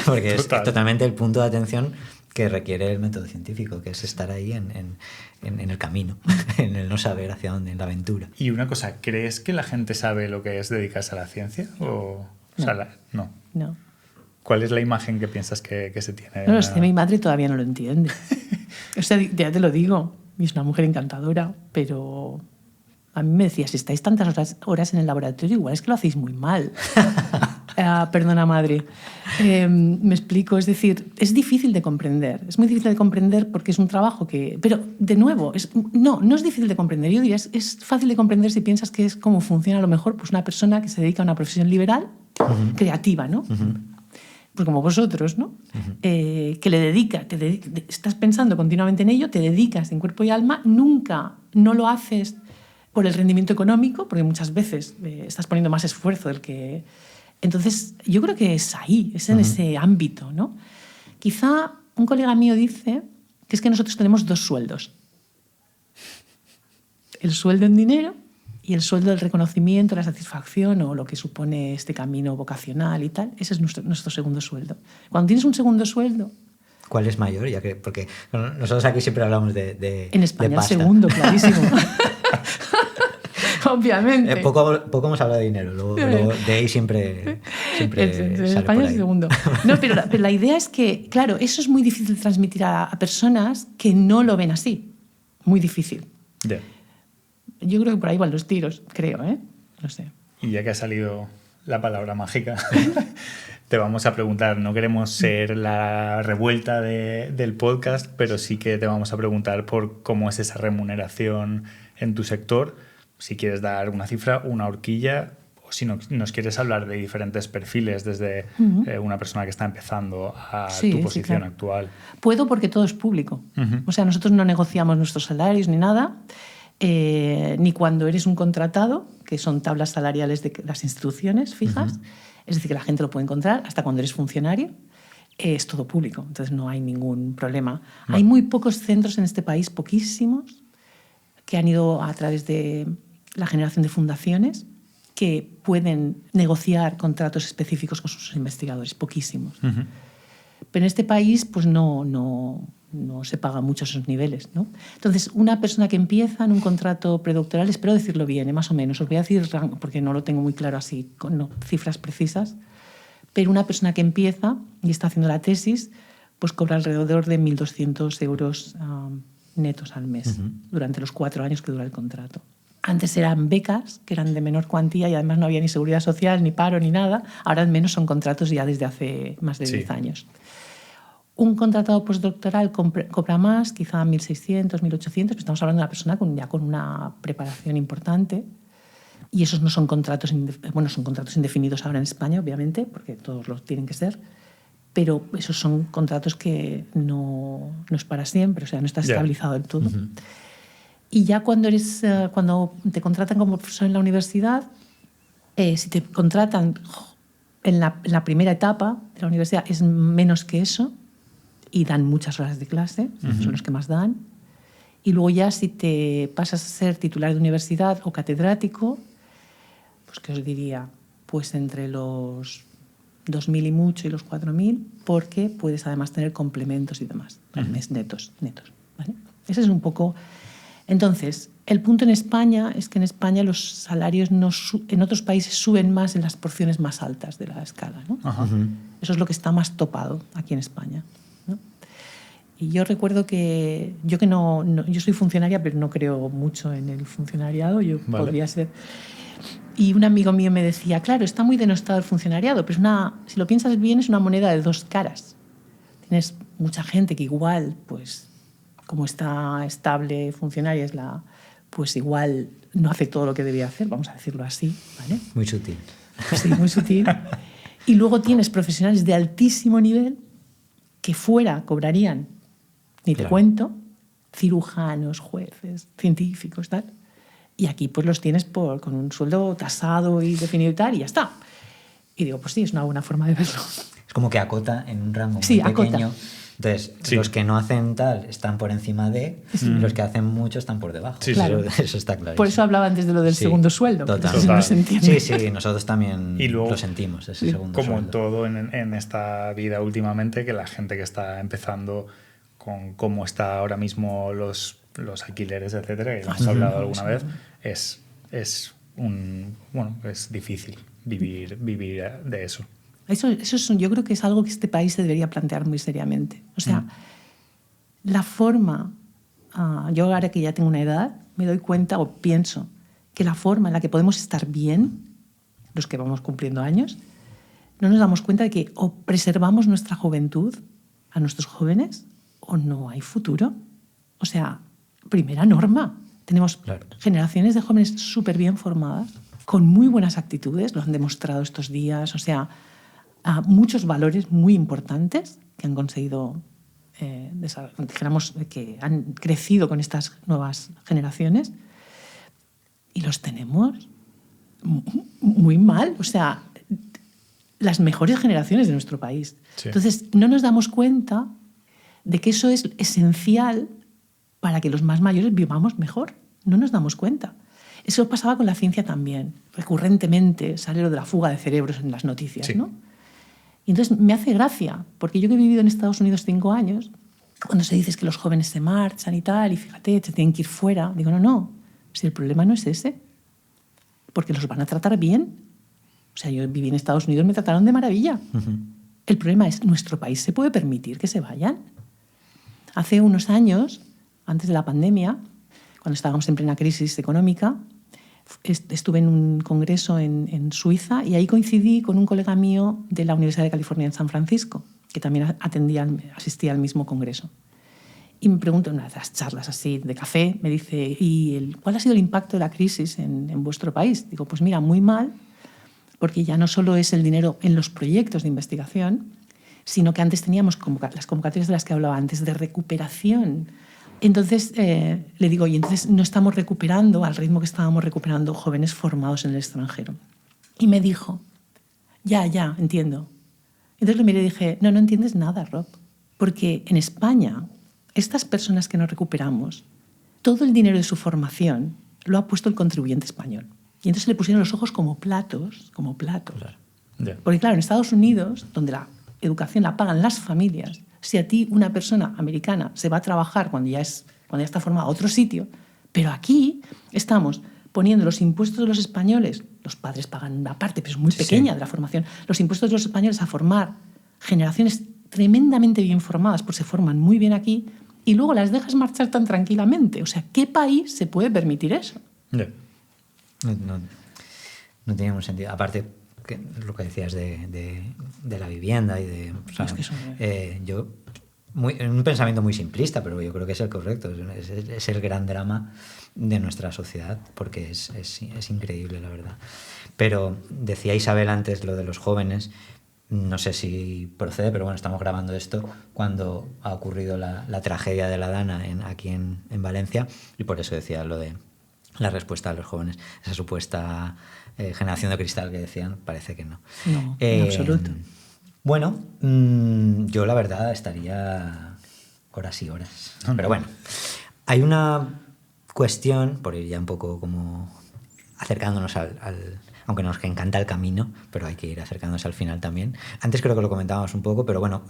Porque es totalmente el punto de atención que requiere el método científico, que es estar ahí en el camino, en el no saber hacia dónde, en la aventura. Y una cosa, ¿crees que la gente sabe lo que es dedicarse a la ciencia? No. No. ¿Cuál es la imagen que piensas que se tiene? No, es que mi madre todavía no lo entiende. O sea, ya te lo digo, es una mujer encantadora, pero a mí me decía, si estáis tantas horas en el laboratorio, igual es que lo hacéis muy mal. Perdona, madre. Me explico, es decir, es difícil de comprender. Es muy difícil de comprender porque es un trabajo que... Pero, de nuevo, no es difícil de comprender. Yo diría, es fácil de comprender si piensas que es cómo funciona a lo mejor pues una persona que se dedica a una profesión liberal, creativa, ¿no? Pues como vosotros, ¿no? Que le dedica, estás pensando continuamente en ello, te dedicas en cuerpo y alma, nunca no lo haces por el rendimiento económico, porque muchas veces estás poniendo más esfuerzo del que Entonces, yo creo que es ahí, es en ese ámbito, ¿no? Quizá un colega mío dice que es que nosotros tenemos 2 sueldos. El sueldo en dinero y el sueldo del reconocimiento, la satisfacción o lo que supone este camino vocacional y tal. Ese es nuestro segundo sueldo. Cuando tienes un segundo sueldo... ¿Cuál es mayor? Porque nosotros aquí siempre hablamos de en España de pasta. El segundo, clarísimo. Obviamente. Poco hemos hablado de dinero, luego de ahí siempre en sale España por es ahí. el segundo. No, pero la idea es que, claro, eso es muy difícil de transmitir a personas que no lo ven así. Muy difícil. Yeah. Yo creo que por ahí van los tiros, creo, ¿eh? No sé. Y ya que ha salido la palabra mágica, te vamos a preguntar, no queremos ser la revuelta del podcast, pero sí que te vamos a preguntar por cómo es esa remuneración en tu sector. Si quieres dar una cifra, una horquilla, o si nos quieres hablar de diferentes perfiles, desde una persona que está empezando a tu posición actual. Puedo porque todo es público. O sea, nosotros no negociamos nuestros salarios ni nada, ni cuando eres un contratado, que son tablas salariales de las instituciones fijas, es decir, que la gente lo puede encontrar, hasta cuando eres funcionario. Es todo público, entonces no hay ningún problema. Bueno. Hay muy pocos centros en este país, poquísimos, que han ido a través de la generación de fundaciones que pueden negociar contratos específicos con sus investigadores, poquísimos. Pero en este país pues no se pagan mucho esos niveles, ¿no? Entonces, una persona que empieza en un contrato predoctoral, espero decirlo bien, más o menos, os voy a decir porque no lo tengo muy claro así, con cifras precisas, pero una persona que empieza y está haciendo la tesis, pues cobra alrededor de 1.200 euros netos al mes durante los 4 años que dura el contrato. Antes eran becas, que eran de menor cuantía y además no había ni seguridad social, ni paro, ni nada. Ahora al menos son contratos ya desde hace más de 10 años. Un contratado postdoctoral cobra más, quizá 1.600, 1.800, pero estamos hablando de una persona ya con una preparación importante. Y esos no son contratos, son contratos indefinidos ahora en España, obviamente, porque todos los tienen que ser. Pero esos son contratos que no es para siempre, o sea, no está estabilizado del todo. Y ya cuando te contratan como profesor en la universidad, si te contratan en la primera etapa de la universidad es menos que eso y dan muchas horas de clase, son los que más dan. Y luego ya si te pasas a ser titular de universidad o catedrático, pues ¿qué os diría? Pues entre los 2.000 y mucho y los 4.000, porque puedes además tener complementos y demás al mes netos. ¿Vale? Ese es un poco... Entonces, el punto en España es que en España los salarios en otros países suben más en las porciones más altas de la escala, ¿no? Eso es lo que está más topado aquí en España, ¿no? Y yo recuerdo que yo soy funcionaria, pero no creo mucho en el funcionariado, yo podría ser... Y un amigo mío me decía, claro, está muy denostado el funcionariado, pero si lo piensas bien es una moneda de 2 caras. Tienes mucha gente que igual, pues... como está estable funcionaria, pues igual no hace todo lo que debía hacer, vamos a decirlo así, ¿vale? Muy sutil. Sí, muy sutil. Y luego tienes profesionales de altísimo nivel que fuera cobrarían, ni te cuento, cirujanos, jueces, científicos, tal. Y aquí pues los tienes con un sueldo tasado y definido y tal, y ya está. Y digo, pues sí, es una buena forma de verlo. Es como que acota en un rango muy pequeño. Acota. Entonces, los que no hacen tal están por encima de, y los que hacen mucho están por debajo. Sí, claro. Eso está claro. Por eso hablaba antes de lo del segundo sueldo. Total. No se entiende. Sí, nosotros también y luego, lo sentimos, ese segundo como sueldo. todo en esta vida últimamente, que la gente que está empezando con cómo está ahora mismo los alquileres, etcétera, que hemos hablado alguna vez, es difícil vivir de eso. Yo creo que es algo que este país se debería plantear muy seriamente. O sea, la forma... yo ahora que ya tengo una edad, me doy cuenta o pienso que la forma en la que podemos estar bien, los que vamos cumpliendo años, no nos damos cuenta de que o preservamos nuestra juventud a nuestros jóvenes o no hay futuro. O sea, primera norma. Tenemos generaciones de jóvenes súper bien formadas, con muy buenas actitudes, lo han demostrado estos días, o sea... muchos valores muy importantes que han conseguido, dijéramos, que han crecido con estas nuevas generaciones y los tenemos muy mal. O sea, las mejores generaciones de nuestro país. Sí. Entonces, no nos damos cuenta de que eso es esencial para que los más mayores vivamos mejor. No nos damos cuenta. Eso pasaba con la ciencia también. Recurrentemente sale lo de la fuga de cerebros en las noticias, Sí. ¿no? Y entonces me hace gracia, porque yo que he vivido en Estados Unidos 5 años, cuando se dice que los jóvenes se marchan y tal, y fíjate, se tienen que ir fuera, digo, no, si el problema no es ese, porque los van a tratar bien. O sea, yo viví en Estados Unidos, me trataron de maravilla. El problema es, ¿nuestro país se puede permitir que se vayan? Hace unos años, antes de la pandemia, cuando estábamos en plena crisis económica, estuve en un congreso en Suiza y ahí coincidí con un colega mío de la Universidad de California en San Francisco, que también asistía al mismo congreso. Y me pregunta en una de las charlas así de café, me dice, ¿cuál ha sido el impacto de la crisis en vuestro país? Digo, pues mira, muy mal, porque ya no solo es el dinero en los proyectos de investigación, sino que antes teníamos las convocatorias de las que hablaba antes, de recuperación. Entonces le digo, y entonces no estamos recuperando al ritmo que estábamos recuperando jóvenes formados en el extranjero. Y me dijo, ya, entiendo. Entonces le miré y dije, no entiendes nada, Rob, porque en España estas personas que nos recuperamos, todo el dinero de su formación lo ha puesto el contribuyente español. Y entonces le pusieron los ojos como platos. Claro. Yeah. Porque claro, en Estados Unidos, donde la educación la pagan las familias, si a ti una persona americana se va a trabajar cuando ya está formada a otro sitio, pero aquí estamos poniendo los impuestos de los españoles, los padres pagan una parte, pero es muy pequeña, sí, de la formación, los impuestos de los españoles a formar generaciones tremendamente bien formadas, pues se forman muy bien aquí, y luego las dejas marchar tan tranquilamente. O sea, ¿qué país se puede permitir eso? Yeah. No tiene ningún sentido. Aparte, lo que decías de la vivienda y de... O sea, es que un pensamiento muy simplista, pero yo creo que es el correcto. Es el gran drama de nuestra sociedad, porque es increíble, la verdad. Pero decía Isabel antes lo de los jóvenes. No sé si procede, pero bueno, estamos grabando esto cuando ha ocurrido la tragedia de la Dana aquí en Valencia, y por eso decía lo de la respuesta a los jóvenes, esa supuesta generación de cristal que decían, parece que no. No, en absoluto. Bueno, yo la verdad estaría horas y horas. Pero bueno, hay una cuestión, por ir ya un poco como acercándonos aunque nos encanta el camino, pero hay que ir acercándose al final también. Antes creo que lo comentábamos un poco, pero bueno,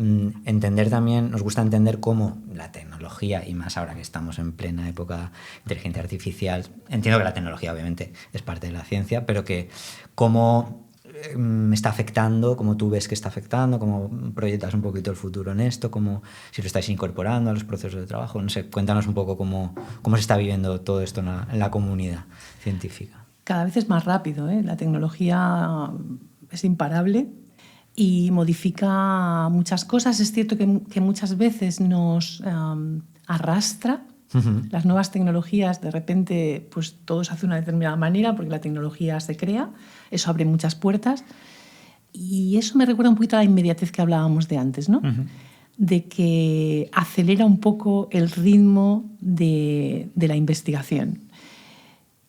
entender también, nos gusta entender cómo la tecnología, y más ahora que estamos en plena época de inteligencia artificial, entiendo que la tecnología obviamente es parte de la ciencia, pero que cómo está afectando, cómo tú ves que está afectando, cómo proyectas un poquito el futuro en esto, cómo si lo estáis incorporando a los procesos de trabajo, no sé, cuéntanos un poco cómo se está viviendo todo esto en la comunidad científica. Cada vez es más rápido, ¿eh? La tecnología es imparable y modifica muchas cosas. Es cierto que muchas veces nos arrastra. Las nuevas tecnologías, de repente, pues todo se hace de una determinada manera porque la tecnología se crea. Eso abre muchas puertas. Y eso me recuerda un poquito a la inmediatez que hablábamos de antes, ¿no? De que acelera un poco el ritmo de la investigación.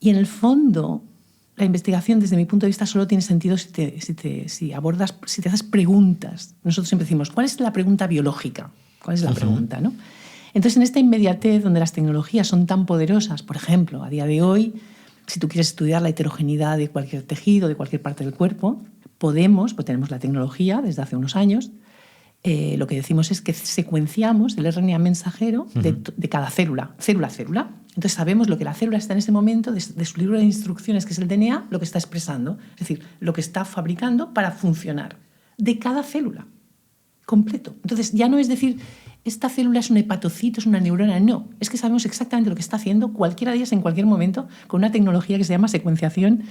Y en el fondo, la investigación, desde mi punto de vista, solo tiene sentido si te haces preguntas. Nosotros siempre decimos, ¿cuál es la pregunta biológica? ¿Cuál es la pregunta, no? Entonces, en esta inmediatez, donde las tecnologías son tan poderosas, por ejemplo, a día de hoy, si tú quieres estudiar la heterogeneidad de cualquier tejido, de cualquier parte del cuerpo, pues tenemos la tecnología desde hace unos años. Lo que decimos es que secuenciamos el RNA mensajero de cada célula a célula. Entonces sabemos lo que la célula está en ese momento, de su libro de instrucciones, que es el DNA, lo que está expresando, es decir, lo que está fabricando para funcionar, de cada célula, completo. Entonces ya no es decir, esta célula es un hepatocito, es una neurona, no, es que sabemos exactamente lo que está haciendo cualquiera de ellas en cualquier momento con una tecnología que se llama secuenciación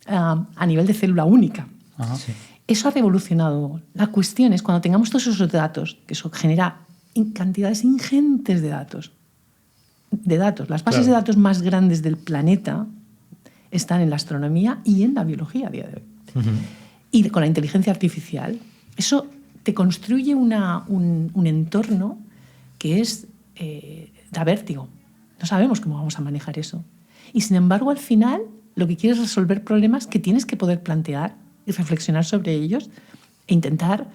a nivel de célula única. Ajá, sí. Eso ha revolucionado. La cuestión es cuando tengamos todos esos datos, que eso genera cantidades ingentes de datos. Las bases de datos más grandes del planeta están en la astronomía y en la biología a día de hoy. Y con la inteligencia artificial, eso te construye un entorno que da vértigo. No sabemos cómo vamos a manejar eso. Y sin embargo, al final, lo que quieres es resolver problemas que tienes que poder plantear y reflexionar sobre ellos e intentar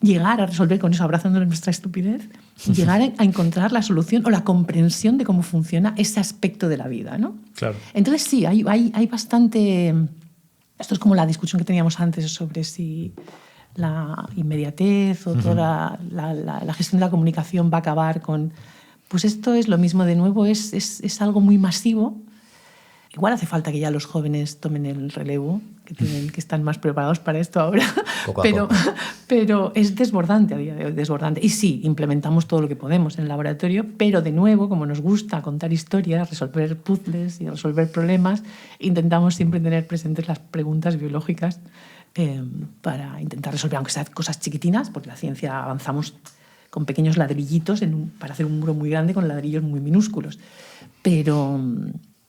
llegar a resolver con eso, abrazándonos nuestra estupidez, llegar a encontrar la solución o la comprensión de cómo funciona ese aspecto de la vida, ¿no? Claro. Entonces sí, hay bastante... Esto es como la discusión que teníamos antes sobre si la inmediatez o toda la gestión de la comunicación va a acabar con... Pues esto es lo mismo de nuevo, es algo muy masivo. Igual hace falta que ya los jóvenes tomen el relevo, que están más preparados para esto ahora, poco a poco. Pero es desbordante a día de hoy, desbordante. Y sí, implementamos todo lo que podemos en el laboratorio, pero de nuevo, como nos gusta contar historias, resolver puzzles y resolver problemas, intentamos siempre tener presentes las preguntas biológicas para intentar resolver, aunque sean cosas chiquitinas, porque la ciencia avanzamos con pequeños ladrillitos para hacer un muro muy grande con ladrillos muy minúsculos. Pero...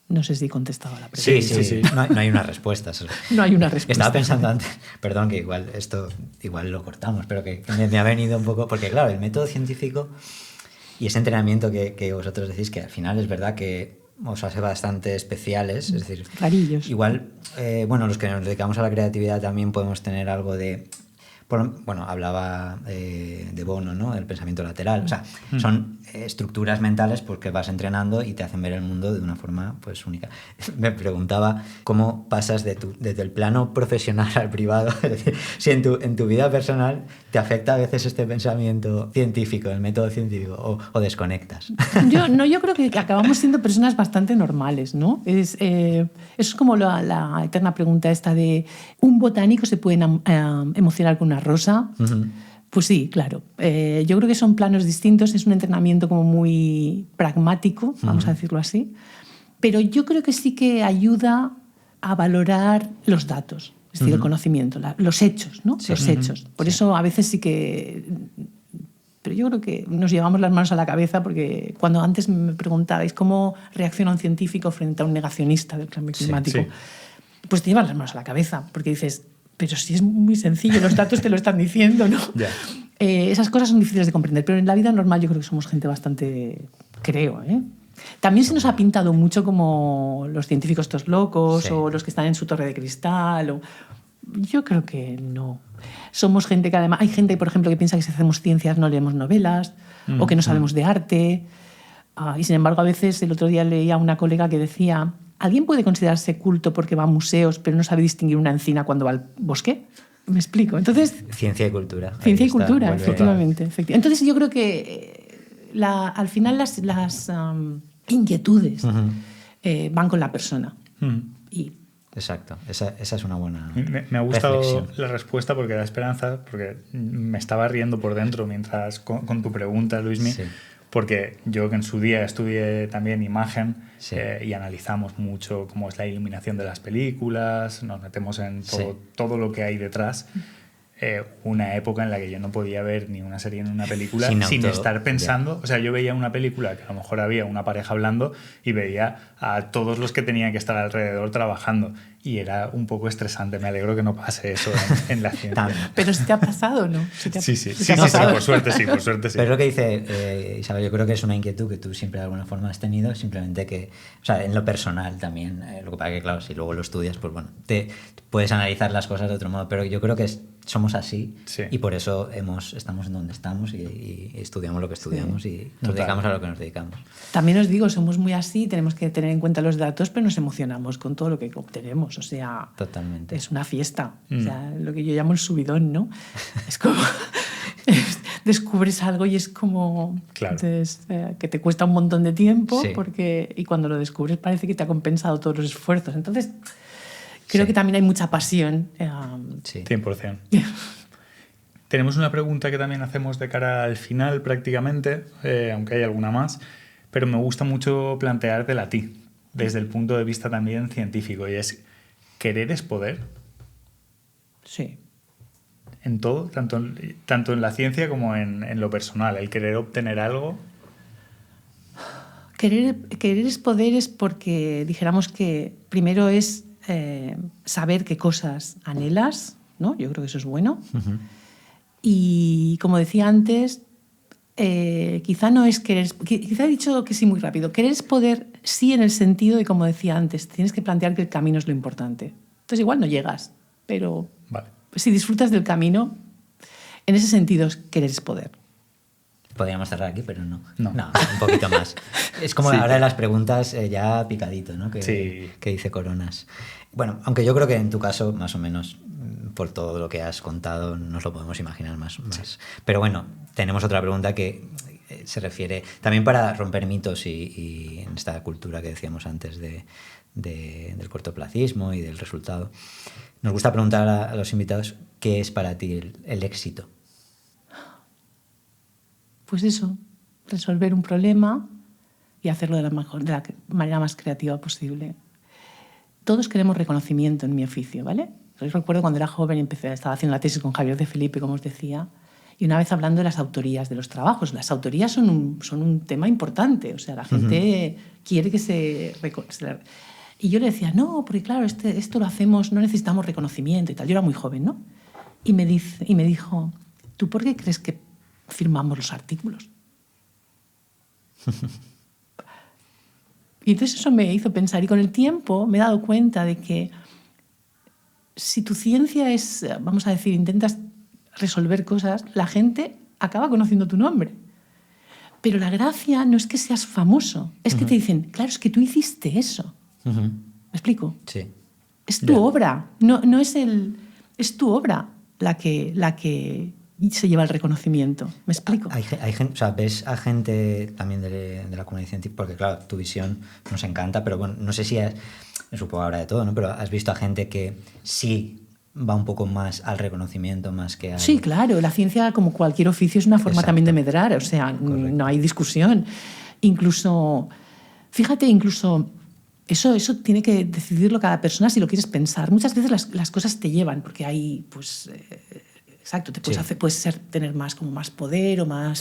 No sé si he contestado a la pregunta. Sí. No hay una respuesta. No hay una respuesta. Estaba pensando antes, perdón, que igual lo cortamos, pero que me ha venido un poco, porque claro, el método científico y ese entrenamiento que vosotros decís, que al final es verdad que os hace bastante especiales, es decir, rarillos. Igual, los que nos dedicamos a la creatividad también podemos tener algo de... hablaba de Bono, ¿no? El pensamiento lateral. O sea, son estructuras mentales porque vas entrenando y te hacen ver el mundo de una forma pues única. Me preguntaba cómo pasas desde el plano profesional al privado. Es decir, si en tu vida personal te afecta a veces este pensamiento científico, el método científico, o desconectas. Yo creo que acabamos siendo personas bastante normales, ¿no? Eso es como la eterna pregunta esta de ¿un botánico se puede emocionar con una rosa? Uh-huh. Pues sí, claro. Yo creo que son planos distintos, es un entrenamiento como muy pragmático, vamos a decirlo así, pero yo creo que sí que ayuda a valorar los datos, es decir, el conocimiento, los hechos, ¿no? Sí. Los hechos. Por eso a veces sí que... Pero yo creo que nos llevamos las manos a la cabeza porque cuando antes me preguntabais cómo reacciona un científico frente a un negacionista del cambio climático, pues te llevas las manos a la cabeza porque dices... Pero sí es muy sencillo, los datos te lo están diciendo, ¿no? Yeah. Esas cosas son difíciles de comprender, pero en la vida normal yo creo que somos gente bastante... Creo, ¿eh? También se nos ha pintado mucho como los científicos estos locos o los que están en su torre de cristal. Yo creo que no. Somos gente que además... Hay gente, por ejemplo, que piensa que si hacemos ciencias no leemos novelas o que no sabemos de arte. Y sin embargo, a veces, el otro día leía a una colega que decía... ¿Alguien puede considerarse culto porque va a museos pero no sabe distinguir una encina cuando va al bosque? ¿Me explico? Entonces, ciencia y cultura. Ciencia y cultura, efectivamente. Entonces yo creo que al final las inquietudes van con la persona. Y exacto, esa es una buena Me ha gustado reflexión. La respuesta porque da esperanza, porque me estaba riendo por dentro mientras con tu pregunta, Luismi. Sí. Porque yo que en su día estudié también imagen y analizamos mucho cómo es la iluminación de las películas, nos metemos en todo lo que hay detrás. Una época en la que yo no podía ver ni una serie ni una película sin estar pensando. O sea, yo veía una película que a lo mejor había una pareja hablando y veía a todos los que tenían que estar alrededor trabajando. Y era un poco estresante. Me alegro que no pase eso en la ciencia. Pero si te ha pasado, ¿no? Sí, por suerte sí. Pero es lo que dice Isabel, yo creo que es una inquietud que tú siempre de alguna forma has tenido, simplemente que, o sea, en lo personal también, lo que pasa que, claro, si luego lo estudias, pues bueno, te puedes analizar las cosas de otro modo, pero yo creo que somos así y por eso estamos en donde estamos y estudiamos lo que estudiamos y nos dedicamos a lo que nos dedicamos. También os digo, somos muy así, tenemos que tener en cuenta los datos, pero nos emocionamos con todo lo que obtenemos. O sea, totalmente. Es una fiesta. O sea, lo que yo llamo el subidón, ¿no? Es como... descubres algo y es como... Claro. Que te cuesta un montón de tiempo y cuando lo descubres parece que te ha compensado todos los esfuerzos. Entonces, creo que también hay mucha pasión. 100%. Tenemos una pregunta que también hacemos de cara al final prácticamente, aunque hay alguna más, pero me gusta mucho planteártela a ti, desde el punto de vista también científico, y es, ¿querer es poder? Sí. En todo, tanto en la ciencia como en lo personal, el querer obtener algo. Querer es poder es porque dijéramos que primero es saber qué cosas anhelas, ¿no? Yo creo que eso es bueno. Uh-huh. Y como decía antes, quizá no es querer... Quizá he dicho que sí muy rápido. Querer es poder, sí, en el sentido de, como decía antes, tienes que plantear que el camino es lo importante. Entonces igual no llegas, pero si disfrutas del camino, en ese sentido, querer es poder. Podríamos cerrar aquí, pero no. No. Un poquito más. Es como Sí. ahora las preguntas ya picadito, ¿no? Sí. Que dice Coronas. Bueno, aunque yo creo que en tu caso, más o menos, por todo lo que has contado, nos lo podemos imaginar más. Sí. Pero bueno, tenemos otra pregunta que se refiere también para romper mitos y en esta cultura que decíamos antes del cortoplacismo y del resultado. Nos gusta preguntar a los invitados qué es para ti el éxito. Pues eso, resolver un problema y hacerlo de la manera más creativa posible. Todos queremos reconocimiento en mi oficio, ¿vale? Yo recuerdo cuando era joven estaba haciendo la tesis con Javier de Felipe, como os decía, y una vez hablando de las autorías de los trabajos. Las autorías son un tema importante, o sea, la gente quiere que se... Y yo le decía, no, porque claro, esto lo hacemos, no necesitamos reconocimiento y tal. Yo era muy joven, ¿no? Y me dijo, ¿tú por qué crees que firmamos los artículos? Y entonces eso me hizo pensar, y con el tiempo me he dado cuenta de que si tu ciencia es, vamos a decir, intentas resolver cosas, la gente acaba conociendo tu nombre. Pero la gracia no es que seas famoso, es que te dicen, claro, es que tú hiciste eso. ¿Me explico? Sí. Es tu obra, no es es tu obra la que se lleva el reconocimiento. ¿Me explico? Hay gente, o sea, ves a gente también de la comunidad científica, porque claro, tu visión nos encanta, pero bueno, no sé si supongo ahora de todo, ¿no? Pero has visto a gente que sí va un poco más al reconocimiento más que al... Sí, claro, la ciencia, como cualquier oficio, es una forma Exacto. también de medrar, o sea, Correcto. no hay discusión. Incluso, fíjate, eso tiene que decidirlo cada persona si lo quieres pensar. Muchas veces las cosas te llevan, porque hay, pues... exacto, te puedes, tener más poder o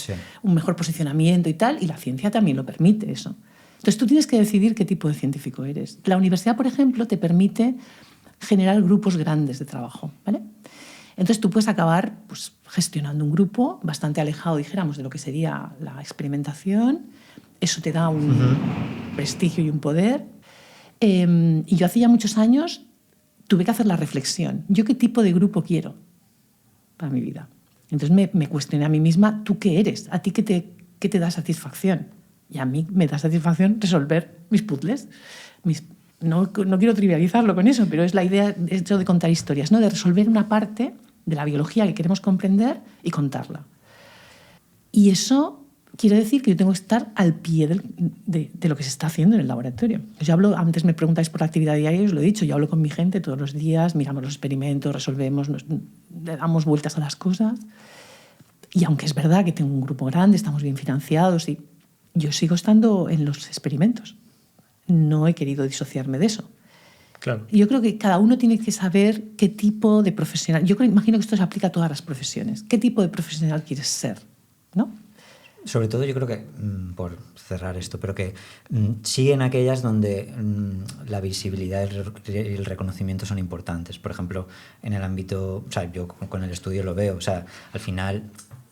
un mejor posicionamiento y tal, y la ciencia también lo permite eso. Entonces tú tienes que decidir qué tipo de científico eres. La universidad, por ejemplo, te permite generar grupos grandes de trabajo, ¿vale? Entonces tú puedes acabar pues, gestionando un grupo bastante alejado, dijéramos, de lo que sería la experimentación. Eso te da un prestigio y un poder. Y yo hace ya muchos años tuve que hacer la reflexión. ¿Yo qué tipo de grupo quiero para mi vida? Entonces me cuestioné a mí misma, ¿tú qué eres? ¿A ti qué te da satisfacción? Y a mí me da satisfacción resolver mis puzzles. No quiero trivializarlo con eso, pero es la idea de contar historias, ¿no? De resolver una parte de la biología que queremos comprender y contarla. Y eso quiere decir que yo tengo que estar al pie de lo que se está haciendo en el laboratorio. Yo hablo, antes me preguntáis por la actividad diaria, y os lo he dicho, yo hablo con mi gente todos los días, miramos los experimentos, resolvemos, le damos vueltas a las cosas. Y aunque es verdad que tengo un grupo grande, estamos bien financiados, y yo sigo estando en los experimentos. No he querido disociarme de eso. Claro. Yo creo que cada uno tiene que saber qué tipo de profesional... Imagino que esto se aplica a todas las profesiones. ¿Qué tipo de profesional quieres ser? ¿No? Sobre todo yo creo que, por cerrar esto, pero que sí en aquellas donde la visibilidad y el reconocimiento son importantes. Por ejemplo, en el ámbito... O sea, yo con el estudio lo veo. O sea, al final...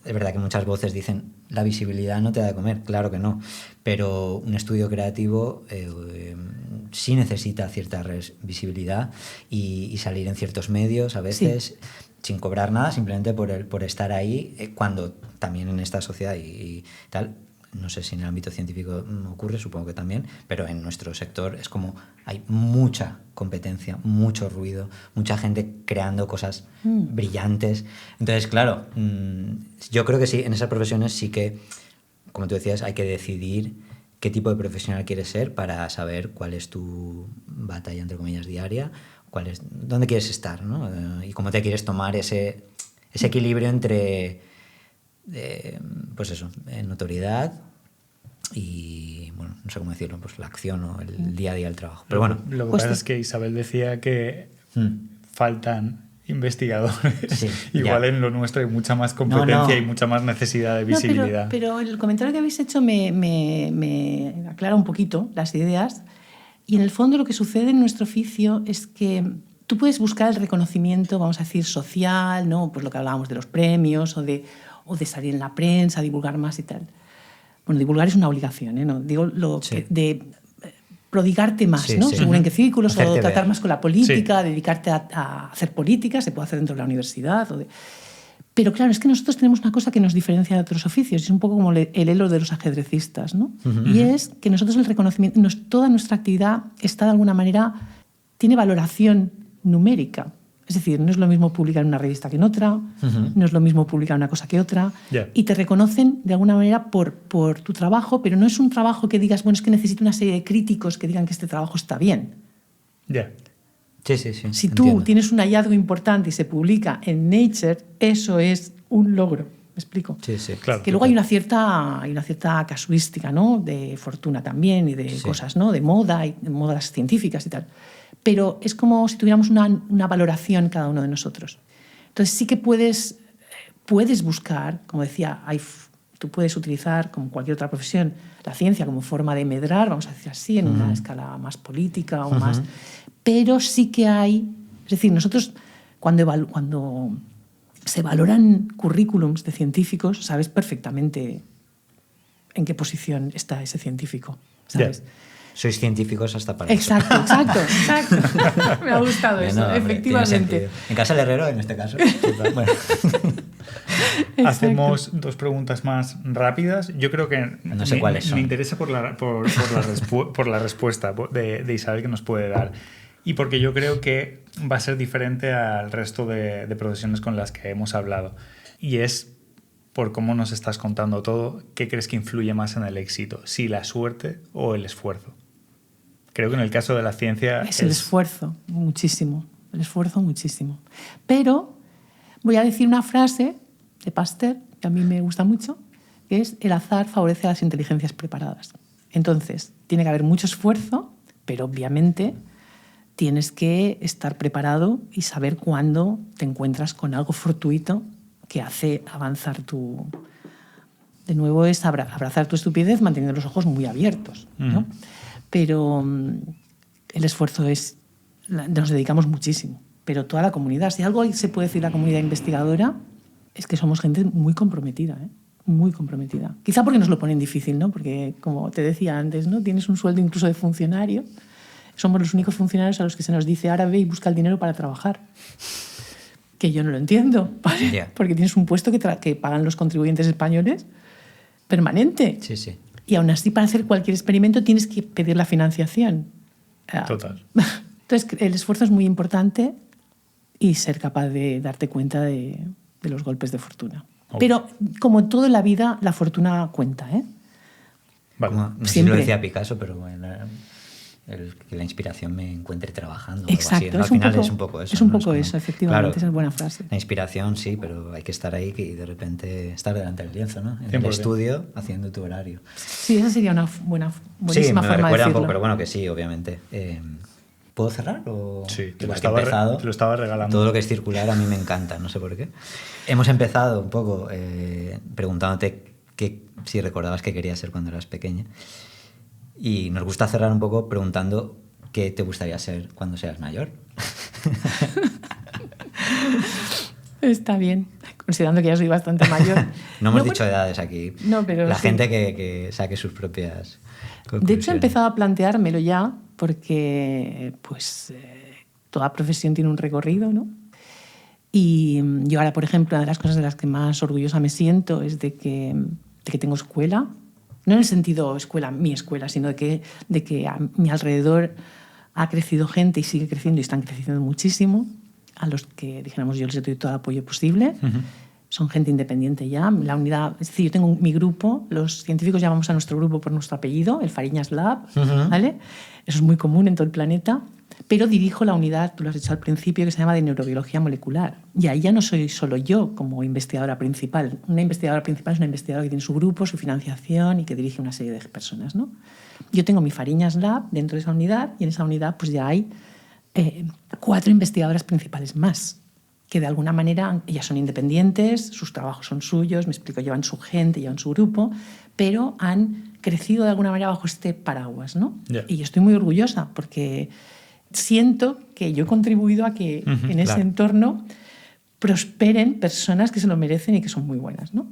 Es verdad que muchas voces dicen la visibilidad no te da de comer, claro que no, pero un estudio creativo sí necesita cierta visibilidad y salir en ciertos medios a veces sin cobrar nada, simplemente por estar ahí, cuando también en esta sociedad y tal, no sé si en el ámbito científico ocurre, supongo que también, pero en nuestro sector es como hay mucha competencia, mucho ruido, mucha gente creando cosas brillantes. Entonces, claro, yo creo que sí, en esas profesiones sí que, como tú decías, hay que decidir qué tipo de profesional quieres ser para saber cuál es tu batalla, entre comillas, diaria, dónde quieres estar, ¿no? Y cómo te quieres tomar ese equilibrio entre... pues eso, notoriedad y, bueno, no sé cómo decirlo, pues la acción o el día a día del trabajo. Pero bueno. Lo que pues pasa es que Isabel decía que faltan investigadores. Sí, Igual ya. en lo nuestro hay mucha más competencia y mucha más necesidad de visibilidad. Pero el comentario que habéis hecho me aclara un poquito las ideas. Y en el fondo lo que sucede en nuestro oficio es que tú puedes buscar el reconocimiento, vamos a decir, social, ¿no? Pues lo que hablábamos de los premios o de salir en la prensa, divulgar más y tal. Bueno, divulgar es una obligación, ¿eh? No, digo prodigarte más, Sí, ¿no? sí. Según en qué círculos, Hacerte o tratar ver. más con la política, Sí. dedicarte a hacer política, se puede hacer dentro de la universidad. Pero claro, es que nosotros tenemos una cosa que nos diferencia de otros oficios, es un poco como el elo de los ajedrecistas, ¿no? Y es que nosotros el reconocimiento, toda nuestra actividad está de alguna manera, tiene valoración numérica. Es decir, no es lo mismo publicar en una revista que en otra, no es lo mismo publicar una cosa que otra, y te reconocen de alguna manera por tu trabajo, pero no es un trabajo que digas, bueno, es que necesito una serie de críticos que digan que este trabajo está bien. Sí, sí, sí. Si tú tienes un hallazgo importante y se publica en Nature, eso es un logro. ¿Me explico? Sí, sí. Claro. Que luego hay una cierta casuística, ¿no? De fortuna también y de cosas, ¿no? De moda y de modas científicas y tal. Pero es como si tuviéramos una valoración cada uno de nosotros. Entonces sí que puedes buscar, como decía, tú puedes utilizar, como cualquier otra profesión, la ciencia como forma de medrar, vamos a decir así, en una escala más política o más. Pero sí que hay... Es decir, nosotros cuando se valoran currículums de científicos, sabes perfectamente en qué posición está ese científico, ¿sabes? Sois científicos hasta para exacto, eso. Exacto. Me ha gustado eso, efectivamente. En casa del herrero, en este caso. Bueno. Hacemos 2 preguntas más rápidas. Yo creo que no sé cuáles son. Me interesa por la respuesta de Isabel que nos puede dar. Y porque yo creo que va a ser diferente al resto de profesiones con las que hemos hablado. Y es, por cómo nos estás contando todo, ¿qué crees que influye más en el éxito? ¿Si la suerte o el esfuerzo? Creo que en el caso de la ciencia... Es el esfuerzo, muchísimo. El esfuerzo, muchísimo. Pero voy a decir una frase de Pasteur, que a mí me gusta mucho, que es: el azar favorece a las inteligencias preparadas. Entonces, tiene que haber mucho esfuerzo, pero obviamente tienes que estar preparado y saber cuándo te encuentras con algo fortuito que hace avanzar tu... De nuevo es abrazar tu estupidez manteniendo los ojos muy abiertos, ¿no? Pero el esfuerzo es... Nos dedicamos muchísimo, pero toda la comunidad. Si algo se puede decir la comunidad investigadora, es que somos gente muy comprometida, ¿eh? Muy comprometida. Quizá porque nos lo ponen difícil, ¿no? Porque, como te decía antes, ¿no? Tienes un sueldo incluso de funcionario. Somos los únicos funcionarios a los que se nos dice: ahora ve y busca el dinero para trabajar. Que yo no lo entiendo, ¿vale? Yeah. Porque tienes un puesto que pagan los contribuyentes españoles permanente. Sí, sí. Y aún así, para hacer cualquier experimento tienes que pedir la financiación. Total. Entonces, el esfuerzo es muy importante y ser capaz de darte cuenta de los golpes de fortuna. Okay. Pero, como todo en la vida, la fortuna cuenta, ¿eh? Vale. No sé si Siempre. lo decía Picasso, pero bueno, que la inspiración me encuentre trabajando. Exacto, algo así, ¿no? Al final es un poco eso. Es un ¿no? poco como, eso, efectivamente, claro, esa es buena frase. La inspiración sí, pero hay que estar ahí y de repente estar delante del lienzo, ¿no? En 100%. el estudio haciendo tu horario. Sí, esa sería una buenísima Sí, me forma de recuerda un decirlo. poco, pero bueno, que sí, obviamente. ¿Puedo cerrar? O Sí, te igual lo, que he empezado, te lo estaba regalando. Todo lo que es circular a mí me encanta, no sé por qué. Hemos empezado un poco preguntándote si recordabas qué querías ser cuando eras pequeña. Y nos gusta cerrar un poco preguntando qué te gustaría ser cuando seas mayor. Está bien, considerando que ya soy bastante mayor. No hemos dicho edades aquí. No, pero la sí. gente que saque sus propias conclusiones. De hecho, he empezado a planteármelo ya porque toda profesión tiene un recorrido, ¿no? Y yo ahora, por ejemplo, una de las cosas de las que más orgullosa me siento es de que tengo escuela. No en el sentido mi escuela, sino de que a mi alrededor ha crecido gente y sigue creciendo y están creciendo muchísimo, a los que, dijéramos, yo les doy todo el apoyo posible. Son gente independiente ya. La unidad, es decir, yo tengo mi grupo, los científicos llamamos a nuestro grupo por nuestro apellido, el Fariñas Lab, ¿vale? Eso es muy común en todo el planeta. Pero dirijo la unidad, tú lo has dicho al principio, que se llama de neurobiología molecular. Y ahí ya no soy solo yo como investigadora principal. Una investigadora principal es una investigadora que tiene su grupo, su financiación y que dirige una serie de personas, ¿no? Yo tengo mi Fariñas Lab dentro de esa unidad y en esa unidad pues ya hay 4 investigadoras principales más, que de alguna manera ellas son independientes, sus trabajos son suyos, me explico, llevan su gente, llevan su grupo, pero han crecido de alguna manera bajo este paraguas, ¿no? Yeah. Y yo estoy muy orgullosa porque siento que yo he contribuido a que en ese entorno prosperen personas que se lo merecen y que son muy buenas, ¿no?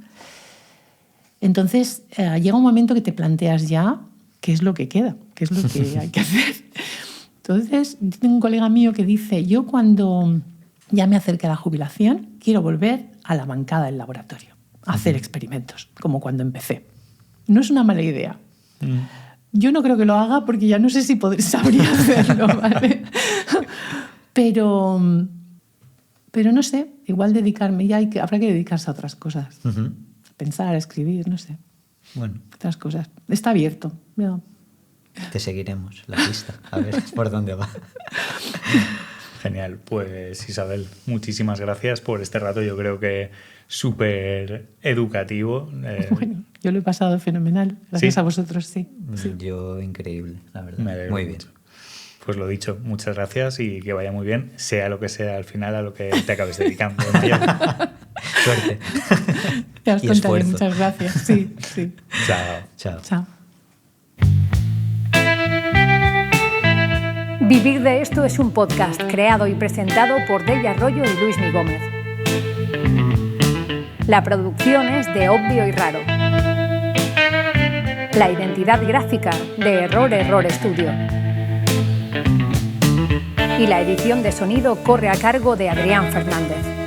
Entonces, llega un momento que te planteas ya qué es lo que queda, qué es lo que hay que hacer. Entonces, tengo un colega mío que dice, yo cuando ya me acerque a la jubilación, quiero volver a la bancada del laboratorio, a hacer experimentos, como cuando empecé. No es una mala idea. Yo no creo que lo haga porque ya no sé si sabría hacerlo, ¿vale? Pero no sé, igual dedicarme, habrá que dedicarse a otras cosas. A pensar, a escribir, no sé. Bueno. Otras cosas. Está abierto. ¿No? Te seguiremos la pista, a ver por dónde va. Genial. Pues Isabel, muchísimas gracias por este rato. Yo creo que súper educativo. Bueno, yo lo he pasado fenomenal. Gracias a vosotros, sí. Yo increíble, la verdad. Me alegro muy bien. Mucho. Pues lo dicho, muchas gracias y que vaya muy bien, sea lo que sea al final a lo que te acabes dedicando. Suerte. Ya os contaré, muchas gracias. Sí, sí. Chao. Chao. Chao. Vivir de esto es un podcast creado y presentado por Delia Arroyo y Luis Mi Gómez. La producción es de Obvio y Raro. La identidad gráfica de Error Studio. Y la edición de sonido corre a cargo de Adrián Fernández.